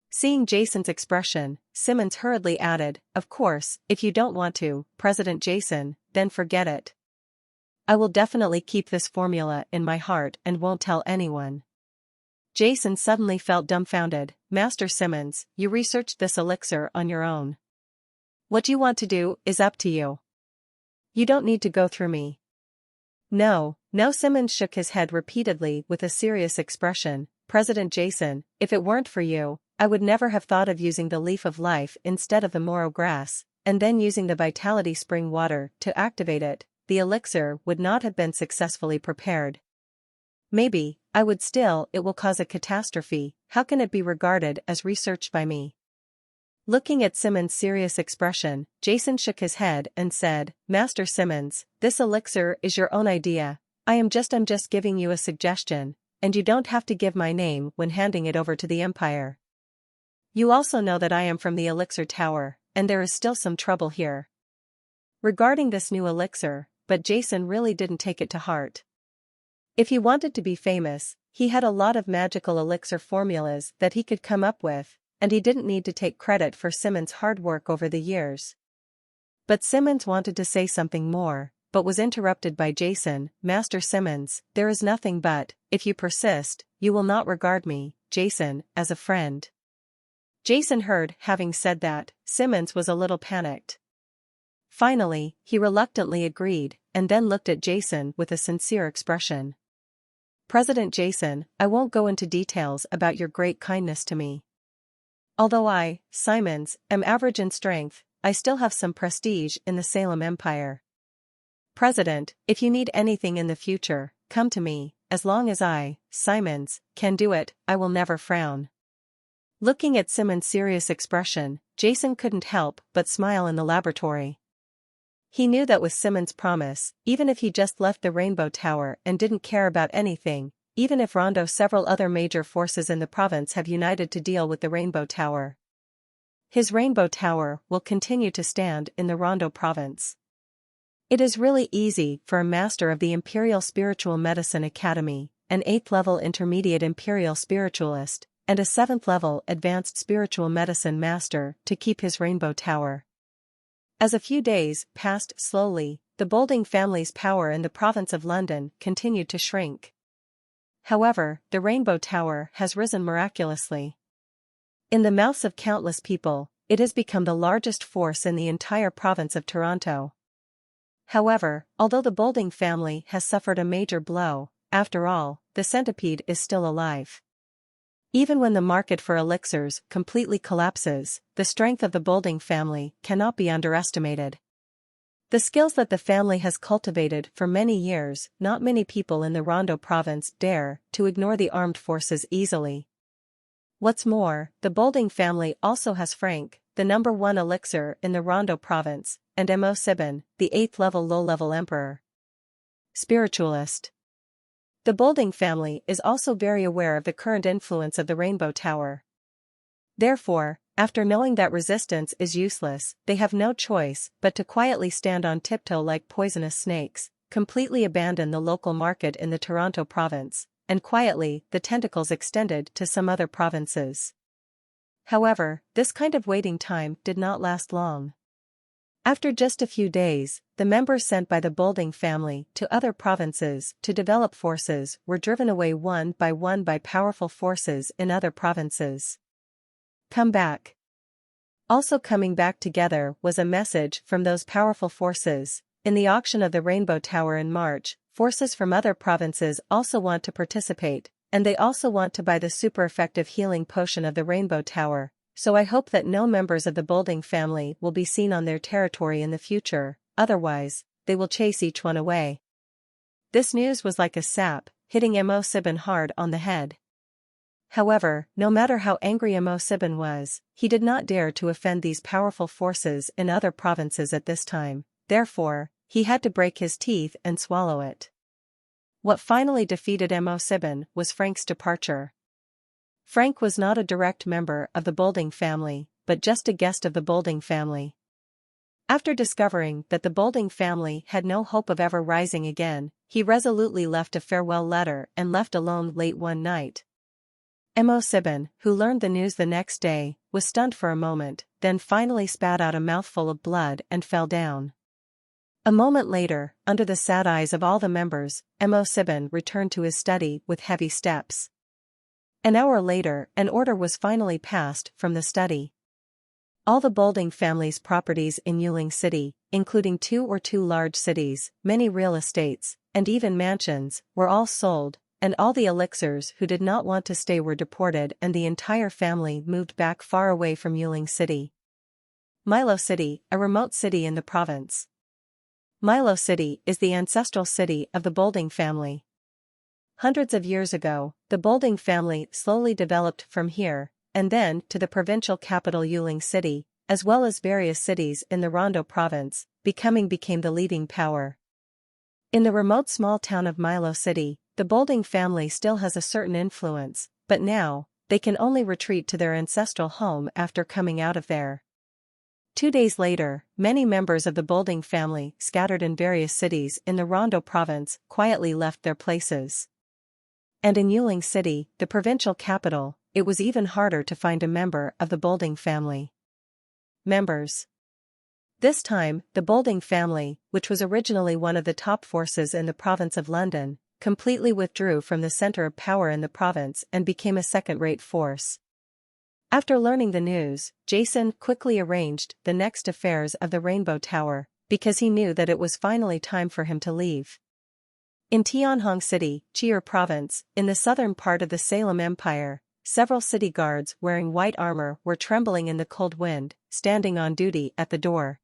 Speaker 1: Seeing Jason's expression, Simmons hurriedly added, "Of course, if you don't want to, President Jason, then forget it. I will definitely keep this formula in my heart and won't tell anyone." Jason suddenly felt dumbfounded. Master Simmons, you researched this elixir on your own. What you want to do is up to you. You don't need to go through me. No, Simmons shook his head repeatedly with a serious expression. President Jason, if it weren't for you, I would never have thought of using the leaf of life instead of the moro grass, and then using the vitality spring water to activate it. The elixir would not have been successfully prepared. Maybe, it will cause a catastrophe. How can it be regarded as research by me? Looking at Simmons' serious expression, Jason shook his head and said, Master Simmons, this elixir is your own idea. I'm just giving you a suggestion, and you don't have to give my name when handing it over to the Empire. You also know that I am from the Elixir Tower, and there is still some trouble here regarding this new elixir, but Jason really didn't take it to heart. If he wanted to be famous, he had a lot of magical elixir formulas that he could come up with, and he didn't need to take credit for Simmons' hard work over the years. But Simmons wanted to say something more, but was interrupted by Jason. Master Simmons, there is nothing but, if you persist, you will not regard me, Jason, as a friend. Jason heard. Having said that, Simmons was a little panicked. Finally, he reluctantly agreed, and then looked at Jason with a sincere expression. President Jason, I won't go into details about your great kindness to me. Although I, Simons, am average in strength, I still have some prestige in the Salem Empire. President, if you need anything in the future, come to me. As long as I, Simons, can do it, I will never frown. Looking at Simmons' serious expression, Jason couldn't help but smile in the laboratory. He knew that with Simmons' promise, even if he just left the Rainbow Tower and didn't care about anything, even if Rondo, several other major forces in the province have united to deal with the Rainbow Tower, his Rainbow Tower will continue to stand in the Rondo province. It is really easy for a master of the Imperial Spiritual Medicine Academy, an 8th level intermediate Imperial Spiritualist, and a 7th level advanced spiritual medicine master to keep his Rainbow Tower. As a few days passed slowly, the Boulding family's power in the province of London continued to shrink. However, the Rainbow Tower has risen miraculously. In the mouths of countless people, it has become the largest force in the entire province of Toronto. However, although the Boulding family has suffered a major blow, after all, the centipede is still alive. Even when the market for elixirs completely collapses, the strength of the Boulding family cannot be underestimated. The skills that the family has cultivated for many years, not many people in the Rondo province dare to ignore the armed forces easily. What's more, the Boulding family also has Frank, the #1 elixir in the Rondo province, and Mo Sibin, the 8th level low-level emperor. Spiritualist. The Boulding family is also very aware of the current influence of the Rainbow Tower. Therefore, after knowing that resistance is useless, they have no choice but to quietly stand on tiptoe like poisonous snakes, completely abandon the local market in the Toronto province, and quietly the tentacles extended to some other provinces. However, this kind of waiting time did not last long. After just a few days, the members sent by the Bolding family to other provinces to develop forces were driven away one by powerful forces in other provinces. Come back. Also coming back together was a message from those powerful forces. In the auction of the Rainbow Tower in March, forces from other provinces also want to participate, and they also want to buy the super effective healing potion of the Rainbow Tower. So I hope that no members of the Bolding family will be seen on their territory in the future, otherwise, they will chase each one away. This news was like a sap, hitting Mo7 hard on the head. However, no matter how angry Mo7 was, he did not dare to offend these powerful forces in other provinces at this time, therefore, he had to break his teeth and swallow it. What finally defeated Mo7 was Frank's departure. Frank was not a direct member of the Bolding family, but just a guest of the Bolding family. After discovering that the Bolding family had no hope of ever rising again, he resolutely left a farewell letter and left alone late one night. Mo7, who learned the news the next day, was stunned for a moment, then finally spat out a mouthful of blood and fell down. A moment later, under the sad eyes of all the members, Mo7 returned to his study with heavy steps. An hour later, an order was finally passed from the study. All the Bolding family's properties in Yuling City, including two large cities, many real estates, and even mansions, were all sold, and all the elixirs who did not want to stay were deported and the entire family moved back far away from Yuling City. Milo City, a remote city in the province. Milo City is the ancestral city of the Bolding family. Hundreds of years ago, the Bolding family slowly developed from here, and then to the provincial capital Yuling City, as well as various cities in the Rondo province, became the leading power. In the remote small town of Milo City, the Bolding family still has a certain influence, but now, they can only retreat to their ancestral home after coming out of there. 2 days later, many members of the Bolding family scattered in various cities in the Rondo province quietly left their places. And in Yuling City, the provincial capital, it was even harder to find a member of the Bolding family. Members. This time, the Bolding family, which was originally one of the top forces in the province of London, completely withdrew from the center of power in the province and became a second-rate force. After learning the news, Jason quickly arranged the next affairs of the Rainbow Tower, because he knew that it was finally time for him to leave. In Tianhong City, Chi'er province, in the southern part of the Salem Empire, several city guards wearing white armor were trembling in the cold wind, standing on duty at the door.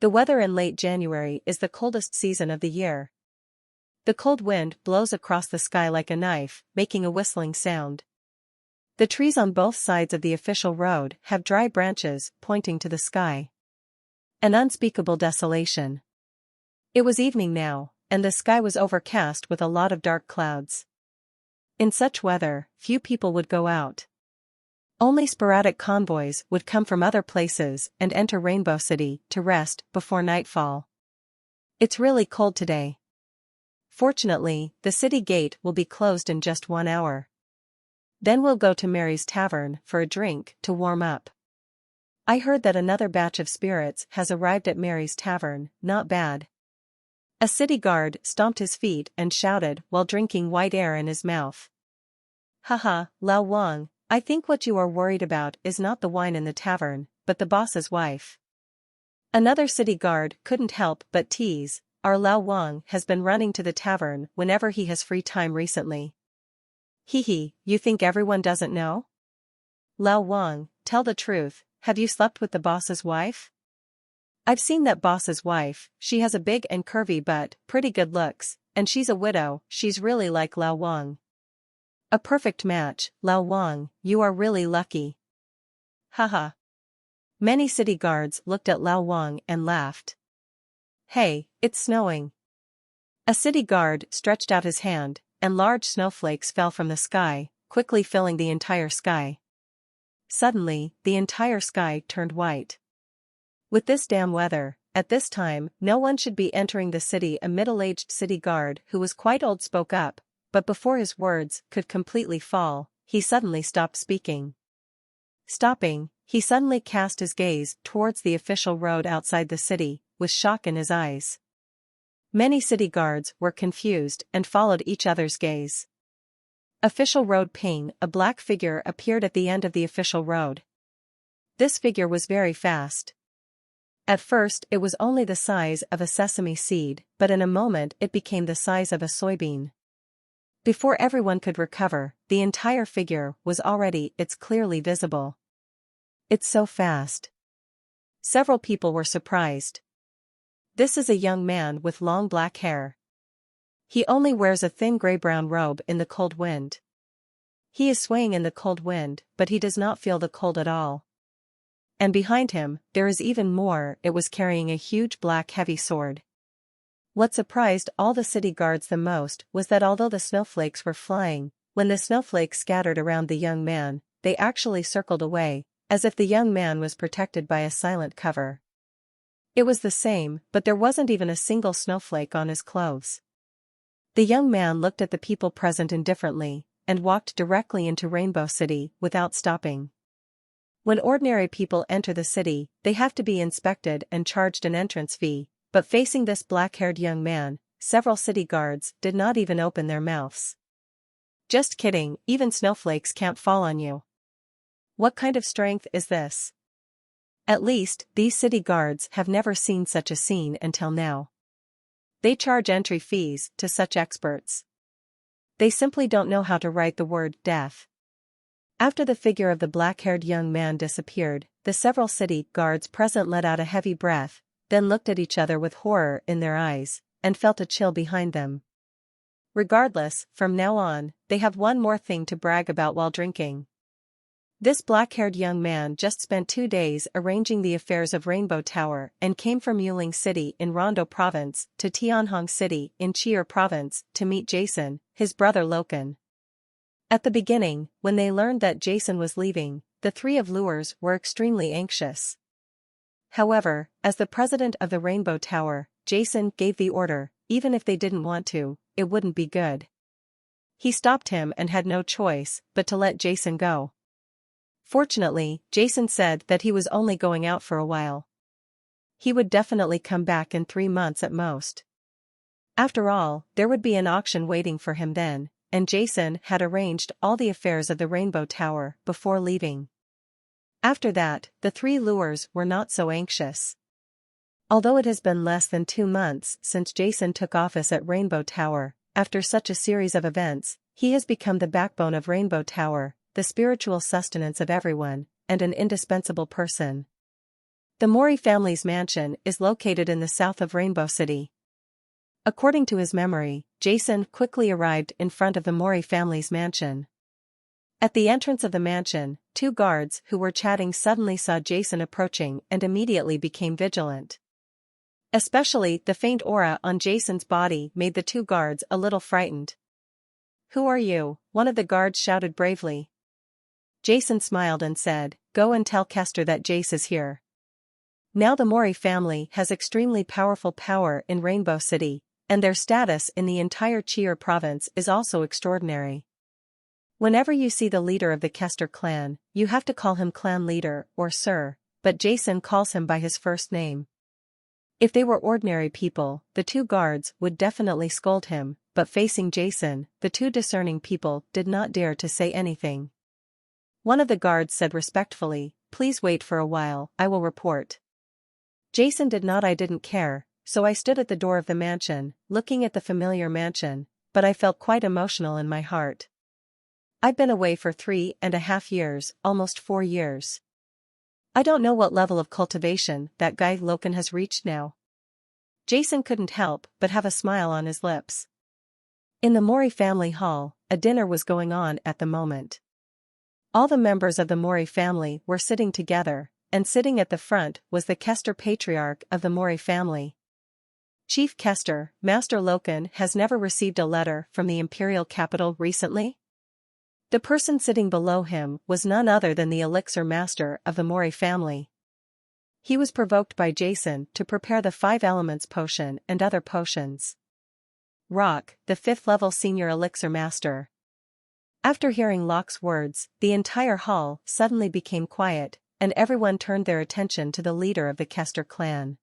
Speaker 1: The weather in late January is the coldest season of the year. The cold wind blows across the sky like a knife, making a whistling sound. The trees on both sides of the official road have dry branches pointing to the sky. An unspeakable desolation. It was evening now, and the sky was overcast with a lot of dark clouds. In such weather, few people would go out. Only sporadic convoys would come from other places and enter Rainbow City to rest before nightfall. It's really cold today. Fortunately, the city gate will be closed in just 1 hour. Then we'll go to Mary's Tavern for a drink to warm up. I heard that another batch of spirits has arrived at Mary's Tavern, not bad. A city guard stomped his feet and shouted while drinking white air in his mouth. Haha, Lao Wang, I think what you are worried about is not the wine in the tavern, but the boss's wife. Another city guard couldn't help but tease, our Lao Wang has been running to the tavern whenever he has free time recently. Hee, you think everyone doesn't know? Lao Wang, tell the truth, have you slept with the boss's wife? I've seen that boss's wife, she has a big and curvy but pretty good looks, and she's a widow, she's really like Lao Wang. A perfect match, Lao Wang, you are really lucky. Haha. Many city guards looked at Lao Wang and laughed. Hey, it's snowing. A city guard stretched out his hand, and large snowflakes fell from the sky, quickly filling the entire sky. Suddenly, the entire sky turned white. With this damn weather, at this time, no one should be entering the city. A middle-aged city guard who was quite old spoke up, but before his words could completely fall, he suddenly stopped speaking. Stopping, he suddenly cast his gaze towards the official road outside the city, with shock in his eyes. Many city guards were confused and followed each other's gaze. Official road ping, a black figure appeared at the end of the official road. This figure was very fast. At first it was only the size of a sesame seed, but in a moment it became the size of a soybean. Before everyone could recover, the entire figure was already, it's clearly visible. It's so fast. Several people were surprised. This is a young man with long black hair. He only wears a thin gray-brown robe in the cold wind. He is swaying in the cold wind, but he does not feel the cold at all. And behind him, there is even more, it was carrying a huge black heavy sword. What surprised all the city guards the most was that although the snowflakes were flying, when the snowflakes scattered around the young man, they actually circled away, as if the young man was protected by a silent cover. It was the same, but there wasn't even a single snowflake on his clothes. The young man looked at the people present indifferently, and walked directly into Rainbow City without stopping. When ordinary people enter the city, they have to be inspected and charged an entrance fee, but facing this black-haired young man, several city guards did not even open their mouths. Just kidding, even snowflakes can't fall on you. What kind of strength is this? At least, these city guards have never seen such a scene until now. They charge entry fees to such experts. They simply don't know how to write the word death. After the figure of the black-haired young man disappeared, the several city guards present let out a heavy breath, then looked at each other with horror in their eyes, and felt a chill behind them. Regardless, from now on, they have one more thing to brag about while drinking. This black-haired young man just spent 2 days arranging the affairs of Rainbow Tower and came from Yuling City in Rondo Province to Tianhong City in Chi'er Province to meet Jason, his brother Loken. At the beginning, when they learned that Jason was leaving, the three of Lures were extremely anxious. However, as the president of the Rainbow Tower, Jason gave the order, even if they didn't want to, it wouldn't be good. He stopped him and had no choice but to let Jason go. Fortunately, Jason said that he was only going out for a while. He would definitely come back in 3 months at most. After all, there would be an auction waiting for him then, and Jason had arranged all the affairs of the Rainbow Tower before leaving. After that, the 3 lures were not so anxious. Although it has been less than 2 months since Jason took office at Rainbow Tower, after such a series of events, he has become the backbone of Rainbow Tower, the spiritual sustenance of everyone, and an indispensable person. The Mori family's mansion is located in the south of Rainbow City. According to his memory, Jason quickly arrived in front of the Mori family's mansion. At the entrance of the mansion, 2 guards who were chatting suddenly saw Jason approaching and immediately became vigilant. Especially the faint aura on Jason's body made the 2 guards a little frightened. "Who are you?" one of the guards shouted bravely. Jason smiled and said, "Go and tell Kester that Jace is here." Now the Mori family has extremely powerful power in Rainbow City, and their status in the entire Chi'er province is also extraordinary. Whenever you see the leader of the Kester clan, you have to call him clan leader or sir, but Jason calls him by his first name. If they were ordinary people, the 2 guards would definitely scold him, but facing Jason, the 2 discerning people did not dare to say anything. One of the guards said respectfully, "Please wait for a while, I will report." Jason did not. I didn't care, so I stood at the door of the mansion, looking at the familiar mansion, but I felt quite emotional in my heart. I've been away for 3.5 years, almost 4 years. I don't know what level of cultivation that guy Loken has reached now. Jason couldn't help but have a smile on his lips. In the Mori family hall, a dinner was going on at the moment. All the members of the Mori family were sitting together, and sitting at the front was the Kester patriarch of the Mori family. Chief Kester, Master Loken has never received a letter from the imperial capital recently? The person sitting below him was none other than the elixir master of the Mori family. He was provoked by Jason to prepare the 5 elements potion and other potions. Rock, the 5th level senior elixir master. After hearing Locke's words, the entire hall suddenly became quiet, and everyone turned their attention to the leader of the Kester clan.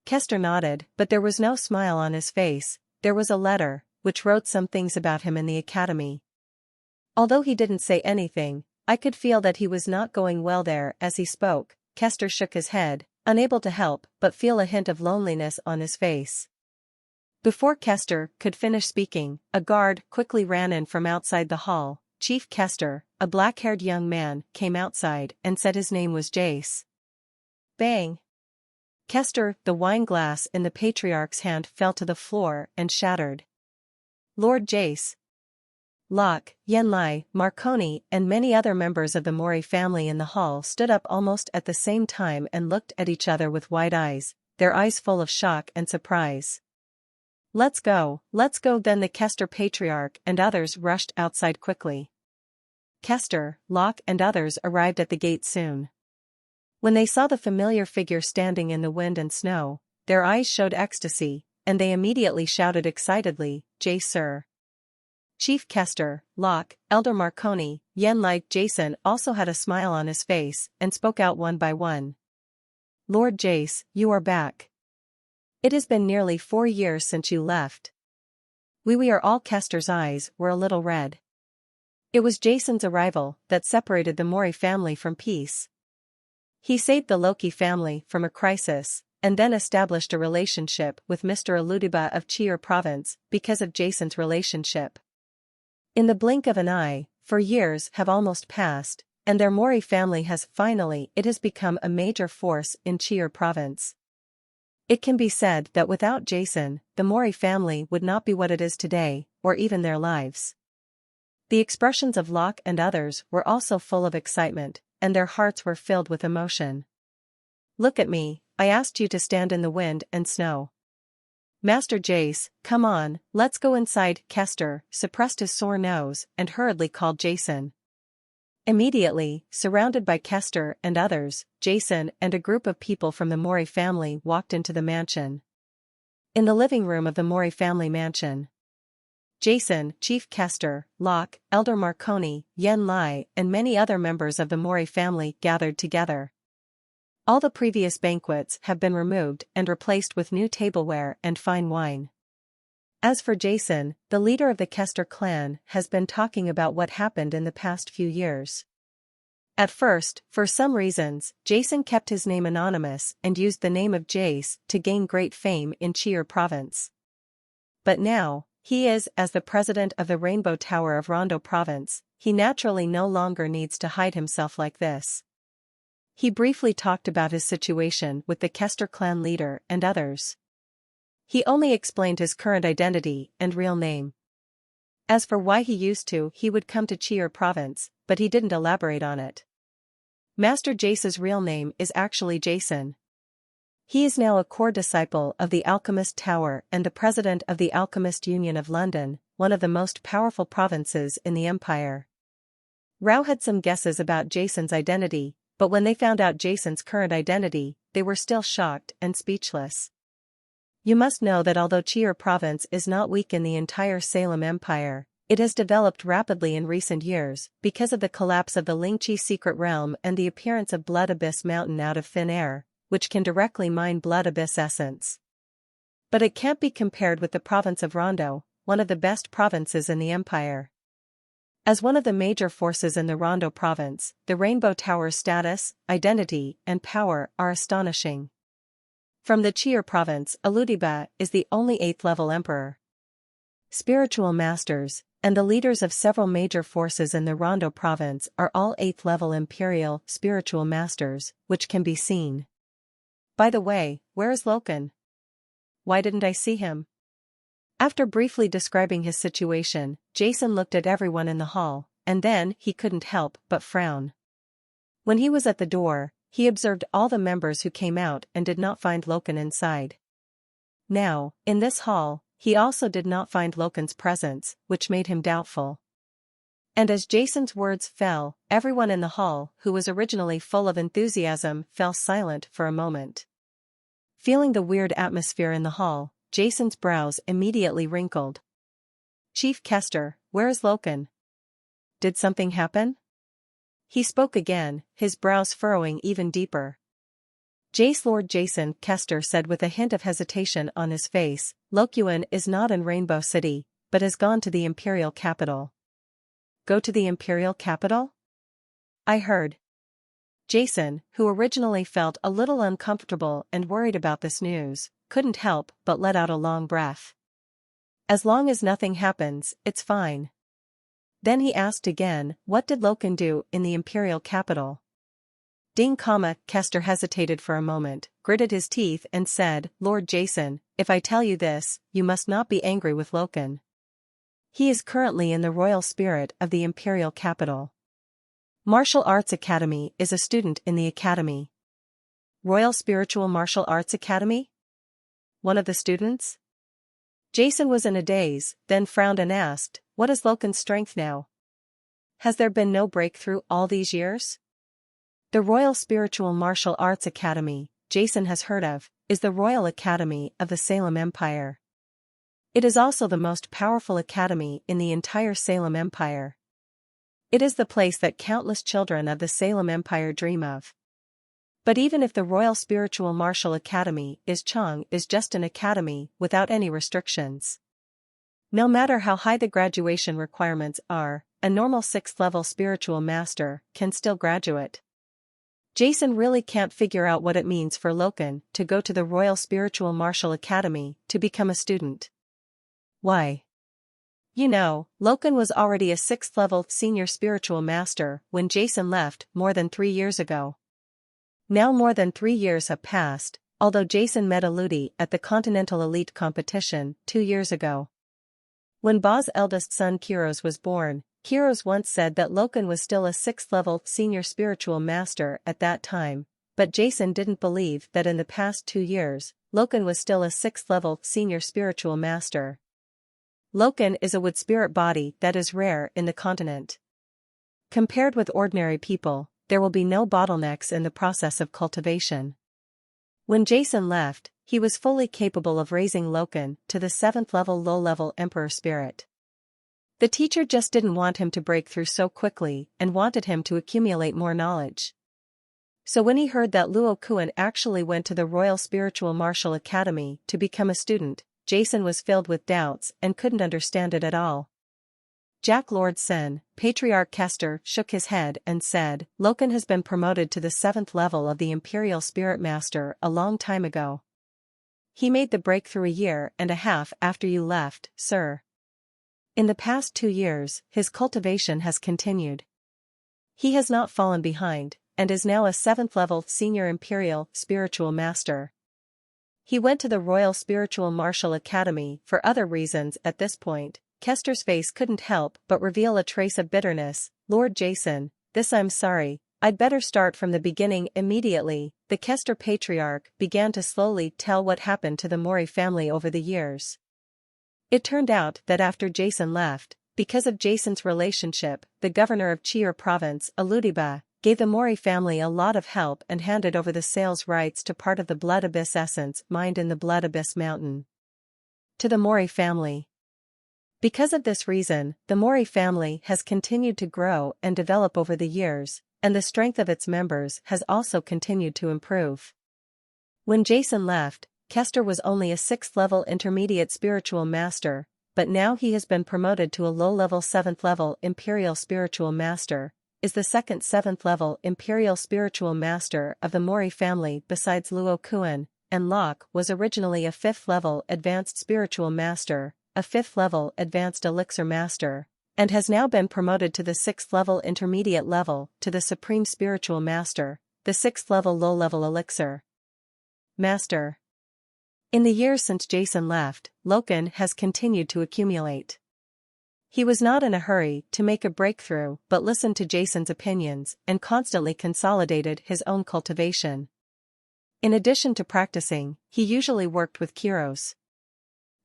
Speaker 1: Kester nodded, but there was no smile on his face. There was a letter, which wrote some things about him in the academy. Although he didn't say anything, I could feel that he was not going well there. As he spoke, Kester shook his head, unable to help but feel a hint of loneliness on his face. Before Kester could finish speaking, a guard quickly ran in from outside the hall. Chief Kester, a black-haired young man, came outside and said his name was Jace. Bang! Kester, the wine glass in the patriarch's hand, fell to the floor and shattered. Lord Jace, Locke, Yenli, Marconi, and many other members of the Mori family in the hall stood up almost at the same time and looked at each other with wide eyes, their eyes full of shock and surprise. Let's go, then the Kester patriarch and others rushed outside quickly. Kester, Locke and others arrived at the gate soon. When they saw the familiar figure standing in the wind and snow, their eyes showed ecstasy, and they immediately shouted excitedly, "Jace, sir." Chief Kester, Locke, Elder Marconi, Yenli, Jason also had a smile on his face and spoke out one by one. Lord Jace, you are back. It has been nearly 4 years since you left. We are all. Kester's eyes were a little red. It was Jason's arrival that separated the Mori family from peace. He saved the Loki family from a crisis, and then established a relationship with Mr. Eludiba of Chiur province because of Jason's relationship. In the blink of an eye, 4 years have almost passed, and their Mori family has become a major force in Chiur province. It can be said that without Jason, the Mori family would not be what it is today, or even their lives. The expressions of Locke and others were also full of excitement, and their hearts were filled with emotion. Look at me, I asked you to stand in the wind and snow. Master Jace, come on, let's go inside. Kester suppressed his sore nose and hurriedly called Jason. Immediately, surrounded by Kester and others, Jason and a group of people from the Mori family walked into the mansion. In the living room of the Mori family mansion, Jason, Chief Kester, Locke, Elder Marconi, Yenli, and many other members of the Mori family gathered together. All the previous banquets have been removed and replaced with new tableware and fine wine. As for Jason, the leader of the Kester clan has been talking about what happened in the past few years. At first, for some reasons, Jason kept his name anonymous and used the name of Jace to gain great fame in Chiur province. But now, he is as the president of the Rainbow Tower of Rondo province, he naturally no longer needs to hide himself like this. He briefly talked about his situation with the Kester clan leader and others. He only explained his current identity and real name. As for why he would come to Chiur province, but he didn't elaborate on it. Master Jace's real name is actually Jason. He is now a core disciple of the Alchemist Tower and the president of the Alchemist Union of London, one of the most powerful provinces in the Empire. Rao had some guesses about Jason's identity, but when they found out Jason's current identity, they were still shocked and speechless. You must know that although Chiur province is not weak in the entire Salem Empire, it has developed rapidly in recent years because of the collapse of the Lingqi secret realm and the appearance of Blood Abyss Mountain out of thin air, which can directly mine Blood Abyss essence. But it can't be compared with the province of Rondo, one of the best provinces in the Empire. As one of the major forces in the Rondo province, the Rainbow Tower's status, identity, and power are astonishing. From the Chiur province, Eludiba is the only 8th-level emperor. Spiritual masters, and the leaders of several major forces in the Rondo province are all 8th-level imperial spiritual masters, which can be seen. By the way, where is Loken? Why didn't I see him? After briefly describing his situation, Jason looked at everyone in the hall, and then he couldn't help but frown. When he was at the door, he observed all the members who came out and did not find Loken inside. Now, in this hall, he also did not find Loken's presence, which made him doubtful. And as Jason's words fell, everyone in the hall, who was originally full of enthusiasm, fell silent for a moment. Feeling the weird atmosphere in the hall, Jason's brows immediately wrinkled. Chief Kester, where is Loken? did something happen? He spoke again, his brows furrowing even deeper. Jace Lord Jason, Kester said with a hint of hesitation on his face, Lokuan is not in Rainbow City, but has gone to the Imperial capital. Go to the Imperial capital? I heard. Jason, who originally felt a little uncomfortable and worried about this news, couldn't help but let out a long breath. As long as nothing happens, it's fine. Then he asked again, what did Loken do in the Imperial capital? Kester hesitated for a moment, gritted his teeth and said, Lord Jason, if I tell you this, you must not be angry with Loken. He is currently in the royal spirit of the Imperial capital. Martial Arts Academy is a student in the academy. Royal Spiritual Martial Arts Academy? One of the students? Jason was in a daze, then frowned and asked, what is Loken's strength now? Has there been no breakthrough all these years? The Royal Spiritual Martial Arts Academy, Jason has heard of, is the Royal Academy of the Salem Empire. It is also the most powerful academy in the entire Salem Empire. It is the place that countless children of the Salem Empire dream of. But even if the Royal Spiritual Martial Academy is just an academy without any restrictions. No matter how high the graduation requirements are, a normal 6th level spiritual master can still graduate. Jason really can't figure out what it means for Loken to go to the Royal Spiritual Martial Academy to become a student. Why? You know, Loken was already a 6th level senior spiritual master when Jason left more than 3 years ago. Now more than 3 years have passed, although Jason met Eludi at the Continental Elite competition 2 years ago. When Ba's eldest son Kiros was born, Kiros once said that Loken was still a 6th level senior spiritual master at that time, but Jason didn't believe that in the past 2 years, Loken was still a 6th level senior spiritual master. Loken is a wood spirit body that is rare in the continent. Compared with ordinary people, there will be no bottlenecks in the process of cultivation. When Jason left, he was fully capable of raising Loken to the 7th level low-level Emperor spirit. The teacher just didn't want him to break through so quickly and wanted him to accumulate more knowledge. So when he heard that Luo Kuan actually went to the Royal Spiritual Martial Academy to become a student, Jason was filled with doubts and couldn't understand it at all. Jack Lord Sen, Patriarch Kester, shook his head and said, Loken has been promoted to the 7th level of the Imperial Spirit Master a long time ago. He made the breakthrough a year and a half after you left, sir. In the past 2 years, his cultivation has continued. He has not fallen behind, and is now a 7th level senior Imperial Spiritual Master. He went to the Royal Spiritual Martial Academy for other reasons at this point. Kester's face couldn't help but reveal a trace of bitterness. Lord Jason, this I'm sorry, I'd better start from the beginning immediately. The Kester Patriarch began to slowly tell what happened to the Mori family over the years. It turned out that after Jason left, because of Jason's relationship, the governor of Chiur province, Eludiba, gave the Mori family a lot of help and handed over the sales rights to part of the Blood Abyss essence mined in the Blood Abyss mountain to the Mori family. Because of this reason, the Mori family has continued to grow and develop over the years, and the strength of its members has also continued to improve. When Jason left, Kester was only a 6th level intermediate spiritual master, but now he has been promoted to a low-level 7th level Imperial Spiritual Master, is the second 7th level Imperial Spiritual Master of the Mori family besides Luo Kuan, and Locke was originally a 5th level Advanced Spiritual Master, a 5th level Advanced Elixir Master, and has now been promoted to the 6th level Intermediate level to the Supreme Spiritual Master, the 6th level low-level Elixir Master. In the years since Jason left, Loken has continued to accumulate. He was not in a hurry to make a breakthrough but listened to Jason's opinions and constantly consolidated his own cultivation. In addition to practicing, he usually worked with Kiros,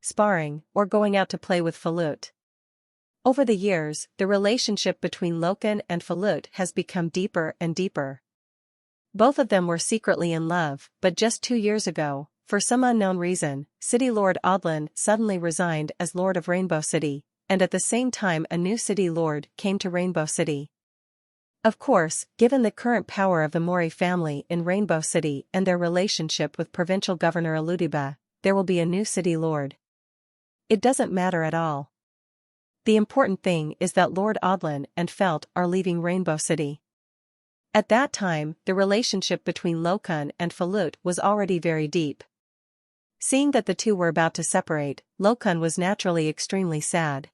Speaker 1: sparring, or going out to play with Falut. Over the years, the relationship between Loken and Falut has become deeper and deeper. Both of them were secretly in love, but just 2 years ago, for some unknown reason, City Lord Odlin suddenly resigned as Lord of Rainbow City, and at the same time a new city lord came to Rainbow City. Of course, given the current power of the Mori family in Rainbow City and their relationship with Provincial Governor Aludiba, there will be a new city lord. It doesn't matter at all. The important thing is that Lord Odlin and Felt are leaving Rainbow City. At that time, the relationship between Lokun and Falut was already very deep. Seeing that the two were about to separate, Lokun was naturally extremely sad.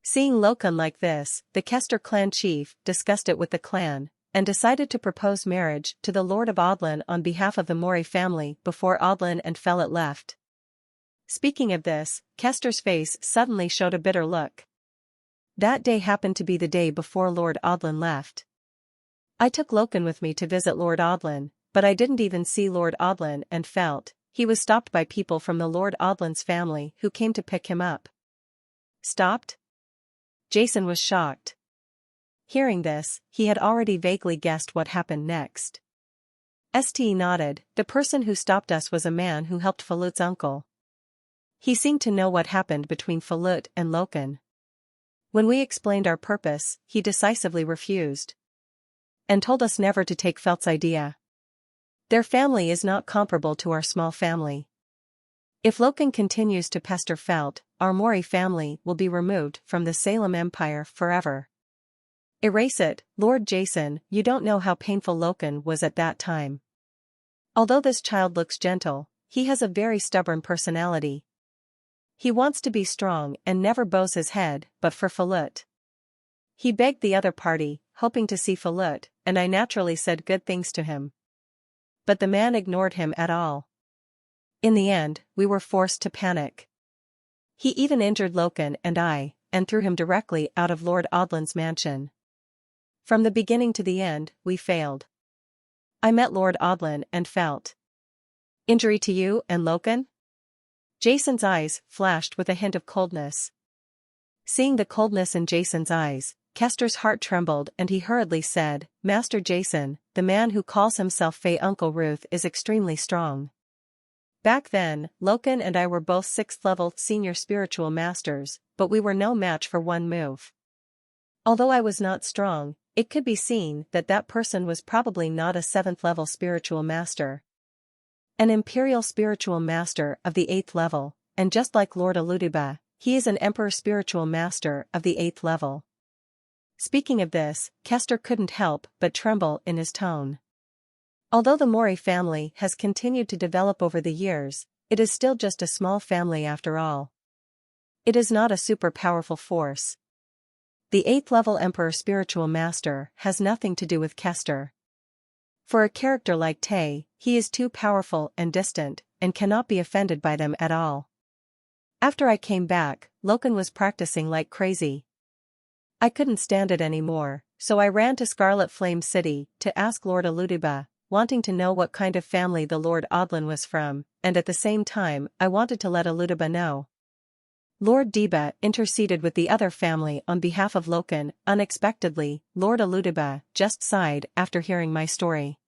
Speaker 1: Seeing Lokun like this, the Kester clan chief discussed it with the clan, and decided to propose marriage to the Lord of Odlin on behalf of the Mori family before Odlin and Felut left. Speaking of this, Kester's face suddenly showed a bitter look. That day happened to be the day before Lord Odlin left. I took Lokun with me to visit Lord Odlin, but I didn't even see Lord Odlin and Felt. He was stopped by people from the Lord Odlin's family who came to pick him up. Stopped? Jason was shocked. Hearing this, he had already vaguely guessed what happened next. St nodded. The person who stopped us was a man who helped Falut's uncle. He seemed to know what happened between Falut and Lokun. When we explained our purpose, he decisively refused. And told us never to take Felt's idea. Their family is not comparable to our small family. If Lokun continues to pester Felt, our Mori family will be removed from the Salem Empire forever. Erase it, Lord Jason, you don't know how painful Lokun was at that time. Although this child looks gentle, he has a very stubborn personality. He wants to be strong and never bows his head, but for Falut. He begged the other party, hoping to see Falut, and I naturally said good things to him. But the man ignored him at all. In the end, we were forced to panic. He even injured Lokun and I, and threw him directly out of Lord Odlin's mansion. From the beginning to the end, we failed. I met Lord Odlin and Felt. Injury to you and Lokun? Jason's eyes flashed with a hint of coldness. Seeing the coldness in Jason's eyes, Kester's heart trembled and he hurriedly said, Master Jason, the man who calls himself Fey Uncle Ruth is extremely strong. Back then, Lokun and I were both 6th level senior spiritual masters, but we were no match for one move. Although I was not strong, it could be seen that that person was probably not a 7th level spiritual master. An imperial spiritual master of the 8th level, and just like Lord Aludiba, he is an emperor spiritual master of the 8th level. Speaking of this, Kester couldn't help but tremble in his tone. Although the Mori family has continued to develop over the years, it is still just a small family after all. It is not a super powerful force. The 8th level Emperor Spiritual Master has nothing to do with Kester. For a character like Tay, he is too powerful and distant, and cannot be offended by them at all. After I came back, Lokun was practicing like crazy. I couldn't stand it anymore, so I ran to Scarlet Flame City to ask Lord Aludiba, wanting to know what kind of family the Lord Odlin was from, and at the same time I wanted to let Aludiba know. Lord Deba interceded with the other family on behalf of Lokun. Unexpectedly, Lord Aludiba just sighed after hearing my story.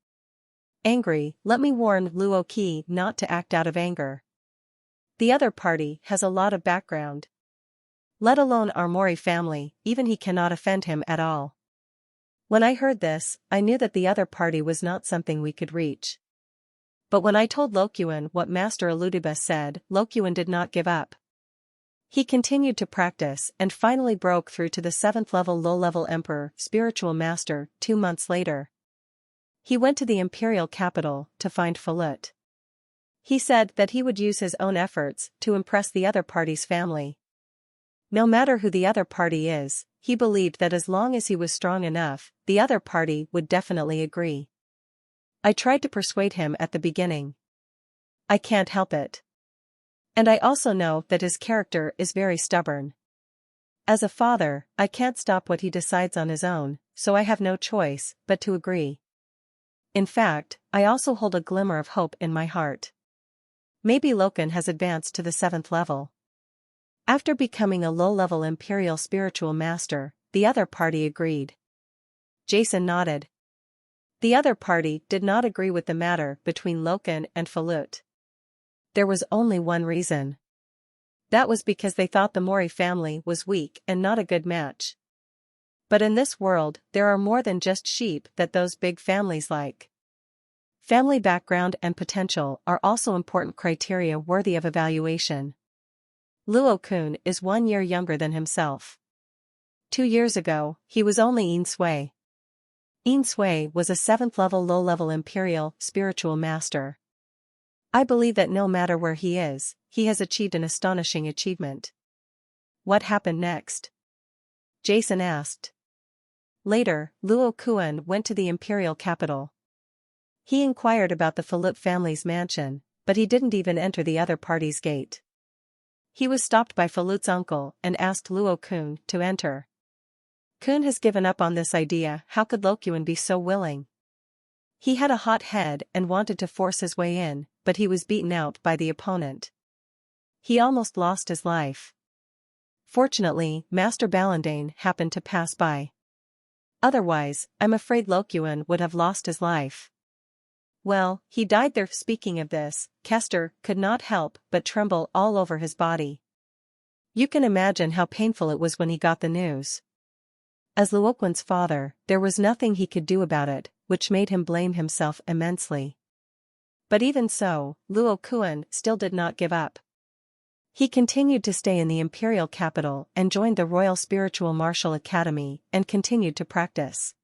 Speaker 1: Angry, let me warn Luoki not to act out of anger. The other party has a lot of background. Let alone our Mori family, even he cannot offend him at all. When I heard this, I knew that the other party was not something we could reach. But when I told Lokuan what Master Aludiba said, Lokuan did not give up. He continued to practice and finally broke through to the 7th level low-level Emperor, Spiritual Master, 2 months later. He went to the Imperial capital to find Falut. He said that he would use his own efforts to impress the other party's family. No matter who the other party is, he believed that as long as he was strong enough, the other party would definitely agree. I tried to persuade him at the beginning. I can't help it. And I also know that his character is very stubborn. As a father, I can't stop what he decides on his own, so I have no choice but to agree. In fact, I also hold a glimmer of hope in my heart. Maybe Lokun has advanced to the 7th level. After becoming a low-level Imperial Spiritual Master, the other party agreed. Jason nodded. The other party did not agree with the matter between Lokun and Falut. There was only one reason. That was because they thought the Mori family was weak and not a good match. But in this world, there are more than just sheep that those big families like. Family background and potential are also important criteria worthy of evaluation. Luo-kun is 1 year younger than himself. 2 years ago, he was only In Sui. In Sui was a 7th-level low-level imperial spiritual master. I believe that no matter where he is, he has achieved an astonishing achievement. What happened next? Jason asked. Later, Luo-kun went to the imperial capital. He inquired about the Falut family's mansion, but he didn't even enter the other party's gate. He was stopped by Falut's uncle and asked Luo-kun to enter. Kun has given up on this idea. How could Luo-kun be so willing? He had a hot head and wanted to force his way in, but he was beaten out by the opponent. He almost lost his life. Fortunately, Master Ballandain happened to pass by. Otherwise, I'm afraid Luo-kun would have lost his life. Well, he died there. Speaking of this, Kester could not help but tremble all over his body. You can imagine how painful it was when he got the news. As Luo-kun's father, there was nothing he could do about it, which made him blame himself immensely. But even so, Luo-kun still did not give up. He continued to stay in the imperial capital and joined the Royal Spiritual Martial Academy and continued to practice.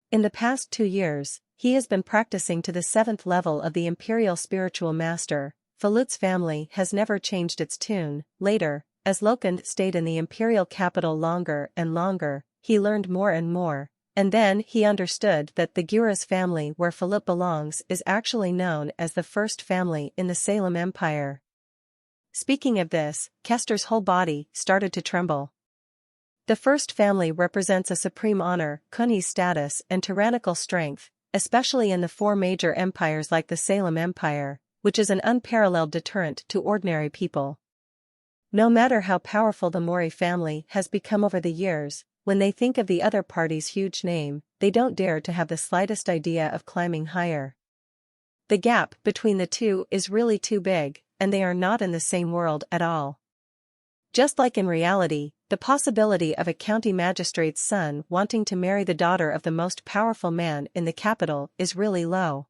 Speaker 1: In the past 2 years, he has been practicing to the 7th level of the Imperial Spiritual Master. Falut's family has never changed its tune. Later, as Luo-kun stayed in the imperial capital longer and longer, he learned more and more, and then he understood that the Guras family where Falut belongs is actually known as the first family in the Salem Empire. Speaking of this, Kester's whole body started to tremble. The first family represents a supreme honor, Kunhi's status and tyrannical strength, especially in the 4 major empires like the Salem Empire, which is an unparalleled deterrent to ordinary people. No matter how powerful the Mori family has become over the years, when they think of the other party's huge name, they don't dare to have the slightest idea of climbing higher. The gap between the two is really too big, and they are not in the same world at all. Just like in reality, the possibility of a county magistrate's son wanting to marry the daughter of the most powerful man in the capital is really low.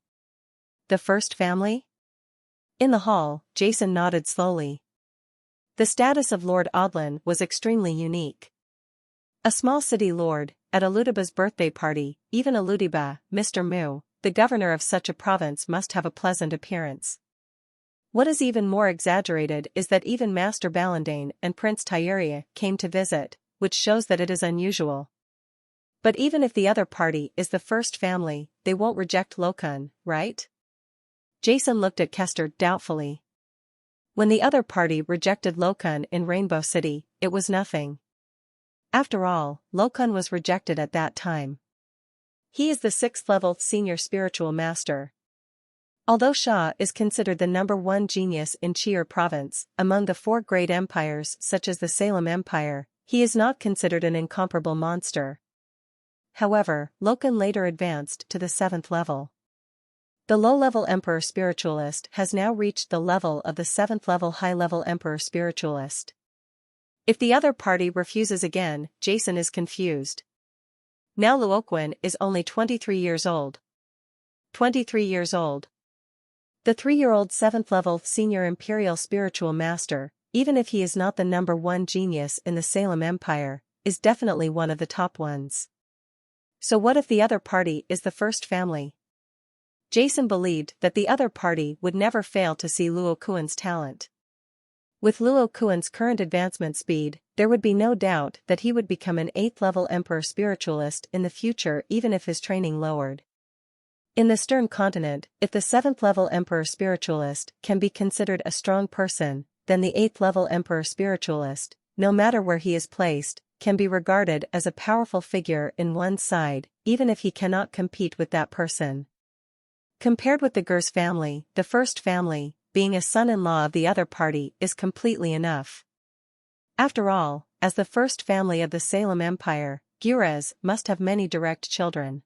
Speaker 1: The first family? In the hall, Jason nodded slowly. The status of Lord Odlin was extremely unique. A small city lord, at Aludiba's birthday party, even Aludiba, Mr. Mu, the governor of such a province must have a pleasant appearance. What is even more exaggerated is that even Master Ballandain and Prince Tyria came to visit, which shows that it is unusual. But even if the other party is the first family, they won't reject Luo-kun, right? Jason looked at Kester doubtfully. When the other party rejected Luo-kun in Rainbow City, it was nothing. After all, Luo-kun was rejected at that time. He is the 6th-level senior spiritual master. Although Xia is considered the #1 genius in Chi'er province, among the 4 great empires such as the Salem Empire, he is not considered an incomparable monster. However, Luo-kun later advanced to the 7th level. The low-level emperor spiritualist has now reached the level of the 7th-level high-level emperor spiritualist. If the other party refuses again, Jason is confused. Now Luo-kun is only 23 years old. 23 years old. The 3-year-old 7th-level senior imperial spiritual master, even if he is not the #1 genius in the Salem Empire, is definitely one of the top ones. So what if the other party is the first family? Jason believed that the other party would never fail to see Luo-kun's talent. With Luo-kun's current advancement speed, there would be no doubt that he would become an 8th-level emperor spiritualist in the future even if his training lowered. In the Stern Continent, if the 7th-level emperor spiritualist can be considered a strong person, then the 8th-level emperor spiritualist, no matter where he is placed, can be regarded as a powerful figure in one's side, even if he cannot compete with that person. Compared with the Gers family, the first family, being a son-in-law of the other party, is completely enough. After all, as the first family of the Salem Empire, Gures must have many direct children.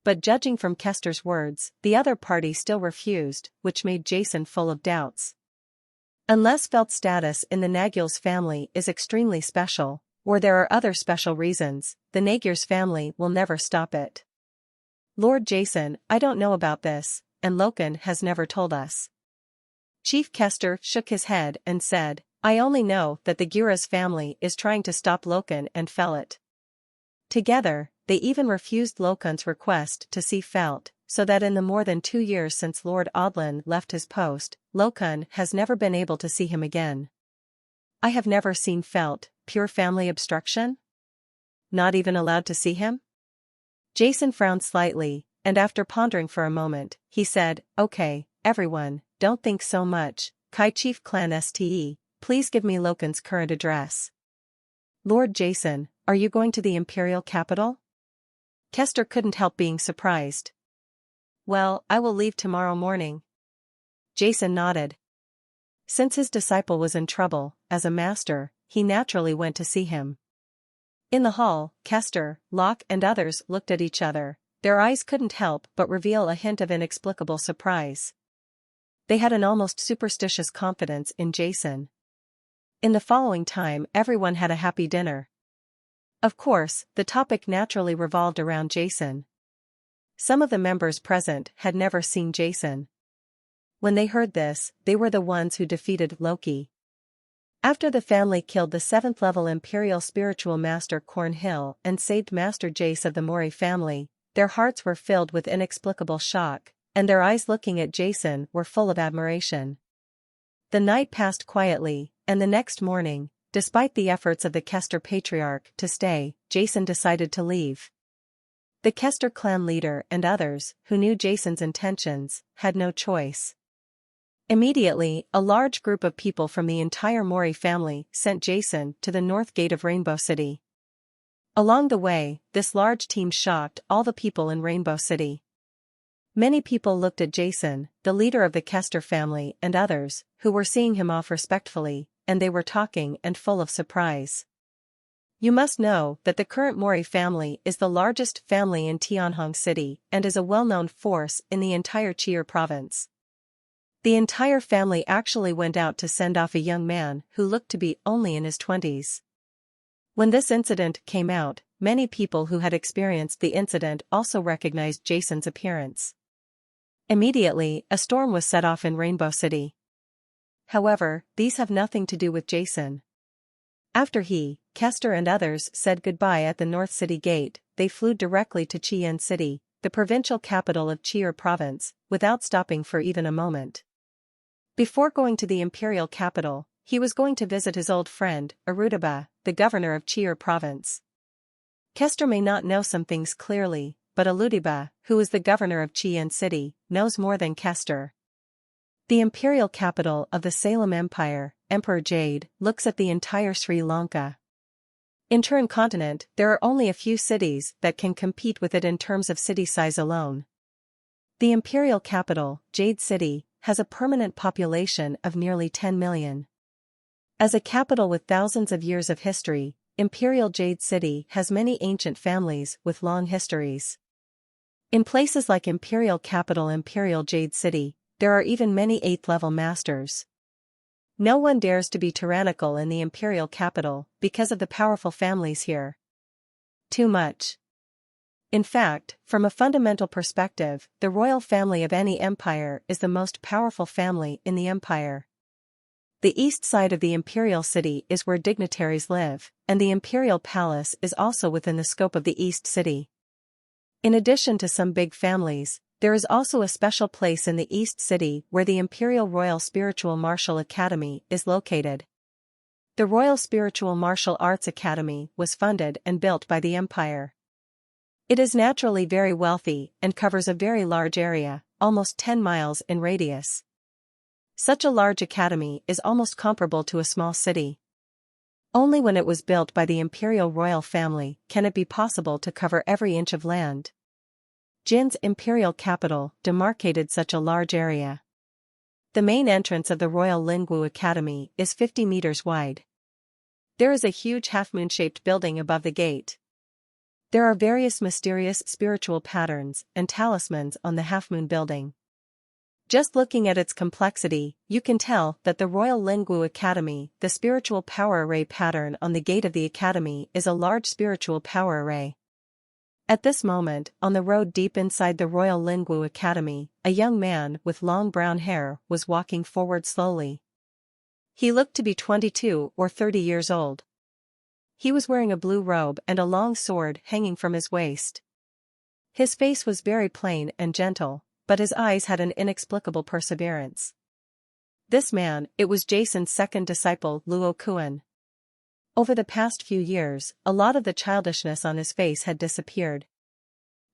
Speaker 1: But judging from Kester's words, the other party still refused, which made Jason full of doubts. Unless felt status in the Nagyls family is extremely special, or there are other special reasons, the Nagyrs family will never stop it. Lord Jason, I don't know about this, and Loken has never told us. Chief Kester shook his head and said, I only know that the Gura's family is trying to stop Loken and Fellet. Together, they even refused Loken's request to see Felt, so that in the more than 2 years since Lord Odlin left his post, Loken has never been able to see him again. I have never seen Felt, pure family obstruction? Not even allowed to see him? Jason frowned slightly, and after pondering for a moment, he said, Okay, everyone, don't think so much, Kai Chief Clan Ste, please give me Loken's current address. Lord Jason, are you going to the Imperial capital? Kester couldn't help being surprised. Well, I will leave tomorrow morning. Jason nodded. Since his disciple was in trouble, as a master, he naturally went to see him. In the hall, Kester, Locke and others looked at each other. Their eyes couldn't help but reveal a hint of inexplicable surprise. They had an almost superstitious confidence in Jason. In the following time, everyone had a happy dinner. Of course, the topic naturally revolved around Jason. Some of the members present had never seen Jason. When they heard this, they were the ones who defeated Loki. After the family killed the 7th-level Imperial Spiritual Master Cornhill and saved Master Jace of the Mori family, their hearts were filled with inexplicable shock, and their eyes looking at Jason were full of admiration. The night passed quietly, and the next morning, despite the efforts of the Kester Patriarch to stay, Jason decided to leave. The Kester clan leader and others, who knew Jason's intentions, had no choice. Immediately, a large group of people from the entire Mori family sent Jason to the north gate of Rainbow City. Along the way, this large team shocked all the people in Rainbow City. Many people looked at Jason, the leader of the Kester family and others, who were seeing him off respectfully, and they were talking and full of surprise. You must know that the current Mori family is the largest family in Tianhong City and is a well-known force in the entire Chi'er province. The entire family actually went out to send off a young man who looked to be only in his 20s. When this incident came out, many people who had experienced the incident also recognized Jason's appearance. Immediately, a storm was set off in Rainbow City. However, these have nothing to do with Jason. After he, Kester and others said goodbye at the North City Gate, they flew directly to Chien City, the provincial capital of Chi'er province, without stopping for even a moment. Before going to the imperial capital, he was going to visit his old friend, Arudaba, the governor of Chi'er province. Kester may not know some things clearly, but Aludiba, who is the governor of Chien City, knows more than Kester. The imperial capital of the Salem Empire, Emperor Jade, looks at the entire Sri Lanka. In Turan continent, there are only a few cities that can compete with it in terms of city size alone. The imperial capital, Jade City, has a permanent population of nearly 10 million. As a capital with thousands of years of history, Imperial Jade City has many ancient families with long histories. In places like imperial capital Imperial Jade City, there are even many 8th-level masters. No one dares to be tyrannical in the imperial capital because of the powerful families here. Too much. In fact, from a fundamental perspective, the royal family of any empire is the most powerful family in the empire. The east side of the imperial city is where dignitaries live, and the imperial palace is also within the scope of the east city. In addition to some big families, there is also a special place in the East City where the Imperial Royal Spiritual Martial Academy is located. The Royal Spiritual Martial Arts Academy was funded and built by the Empire. It is naturally very wealthy and covers a very large area, almost 10 miles in radius. Such a large academy is almost comparable to a small city. Only when it was built by the Imperial Royal Family can it be possible to cover every inch of land. Jin's imperial capital demarcated such a large area. The main entrance of the Royal Lingwu Academy is 50 meters wide. There is a huge half-moon-shaped building above the gate. There are various mysterious spiritual patterns and talismans on the half-moon building. Just looking at its complexity, you can tell that the Royal Lingwu Academy, the spiritual power array pattern on the gate of the academy, is a large spiritual power array. At this moment, on the road deep inside the Royal Lingwu Academy, a young man with long brown hair was walking forward slowly. He looked to be 22 or 30 years old. He was wearing a blue robe and a long sword hanging from his waist. His face was very plain and gentle, but his eyes had an inexplicable perseverance. This man, it was Jason's second disciple, Luo Kuan. Over the past few years, a lot of the childishness on his face had disappeared.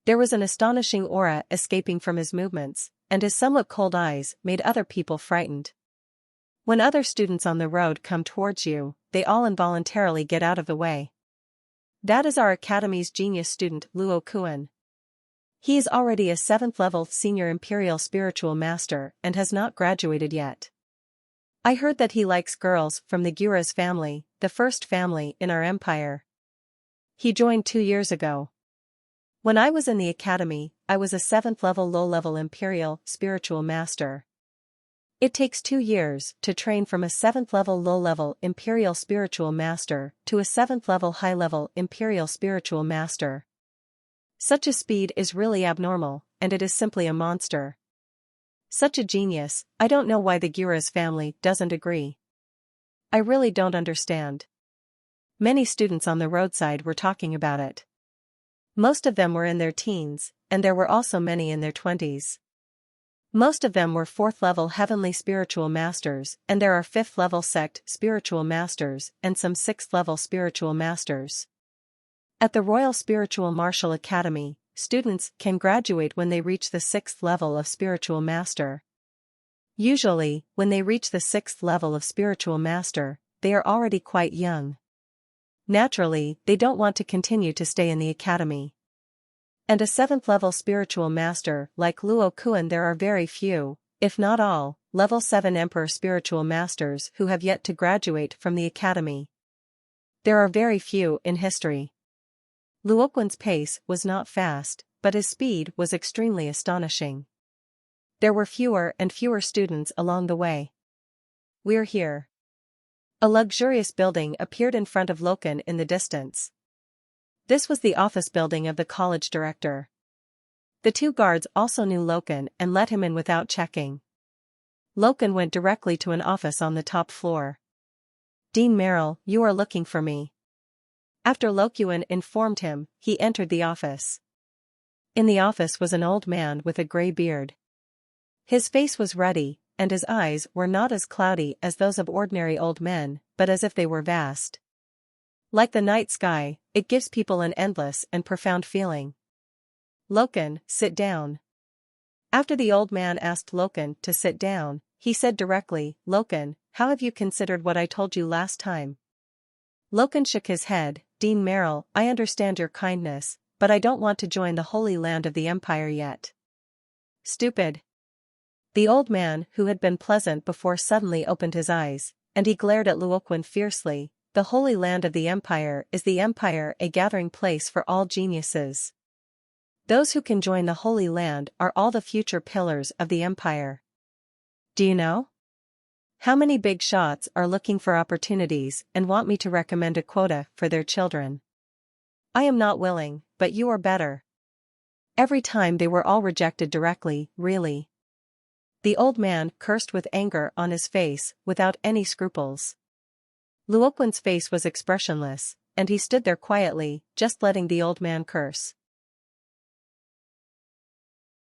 Speaker 1: There was an astonishing aura escaping from his movements, and his somewhat cold eyes made other people frightened. When other students on the road come towards you, they all involuntarily get out of the way. That is our academy's genius student, Luo Kuan. He is already a 7th level senior imperial spiritual master and has not graduated yet. I heard that he likes girls from the Gyura's family, the first family in our empire. He joined 2 years ago. When I was in the academy, I was a 7th level low-level imperial spiritual master. It takes 2 years to train from a 7th level low-level imperial spiritual master to a 7th level high-level imperial spiritual master. Such a speed is really abnormal, and it is simply a monster. Such a genius, I don't know why the Gyura's family doesn't agree. I really don't understand. Many students on the roadside were talking about it. Most of them were in their teens, and there were also many in their 20s. Most of them were 4th level heavenly spiritual masters, and there are 5th level sect spiritual masters and some 6th level spiritual masters. At the Royal Spiritual Martial Academy, students can graduate when they reach the 6th level of spiritual master. Usually, when they reach the 6th level of spiritual master, they are already quite young. Naturally, they don't want to continue to stay in the academy. And a 7th level spiritual master like Luo Kuan, there are very few, if not all, level 7 emperor spiritual masters who have yet to graduate from the academy. There are very few in history. Luo Kuan's pace was not fast, but his speed was extremely astonishing. There were fewer and fewer students along the way. We're here. A luxurious building appeared in front of Loken in the distance. This was the office building of the college director. The 2 guards also knew Loken and let him in without checking. Loken went directly to an office on the top floor. "Dean Merrill, you are looking for me." After Lokuan informed him, he entered the office. In the office was an old man with a gray beard. His face was ruddy, and his eyes were not as cloudy as those of ordinary old men, but as if they were vast. Like the night sky, it gives people an endless and profound feeling. "Loken, sit down." After the old man asked Loken to sit down, he said directly, "Loken, how have you considered what I told you last time?" Loken shook his head. "Dean Merrill, I understand your kindness, but I don't want to join the Holy Land of the Empire yet." "Stupid." The old man, who had been pleasant before, suddenly opened his eyes, and he glared at Luo Kuan fiercely. "The Holy Land of the Empire is the Empire, a gathering place for all geniuses. Those who can join the Holy Land are all the future pillars of the Empire. Do you know? How many big shots are looking for opportunities and want me to recommend a quota for their children? I am not willing, but you are better." Every time they were all rejected directly, really. The old man cursed with anger on his face, without any scruples. Luo Kuan's face was expressionless, and he stood there quietly, just letting the old man curse.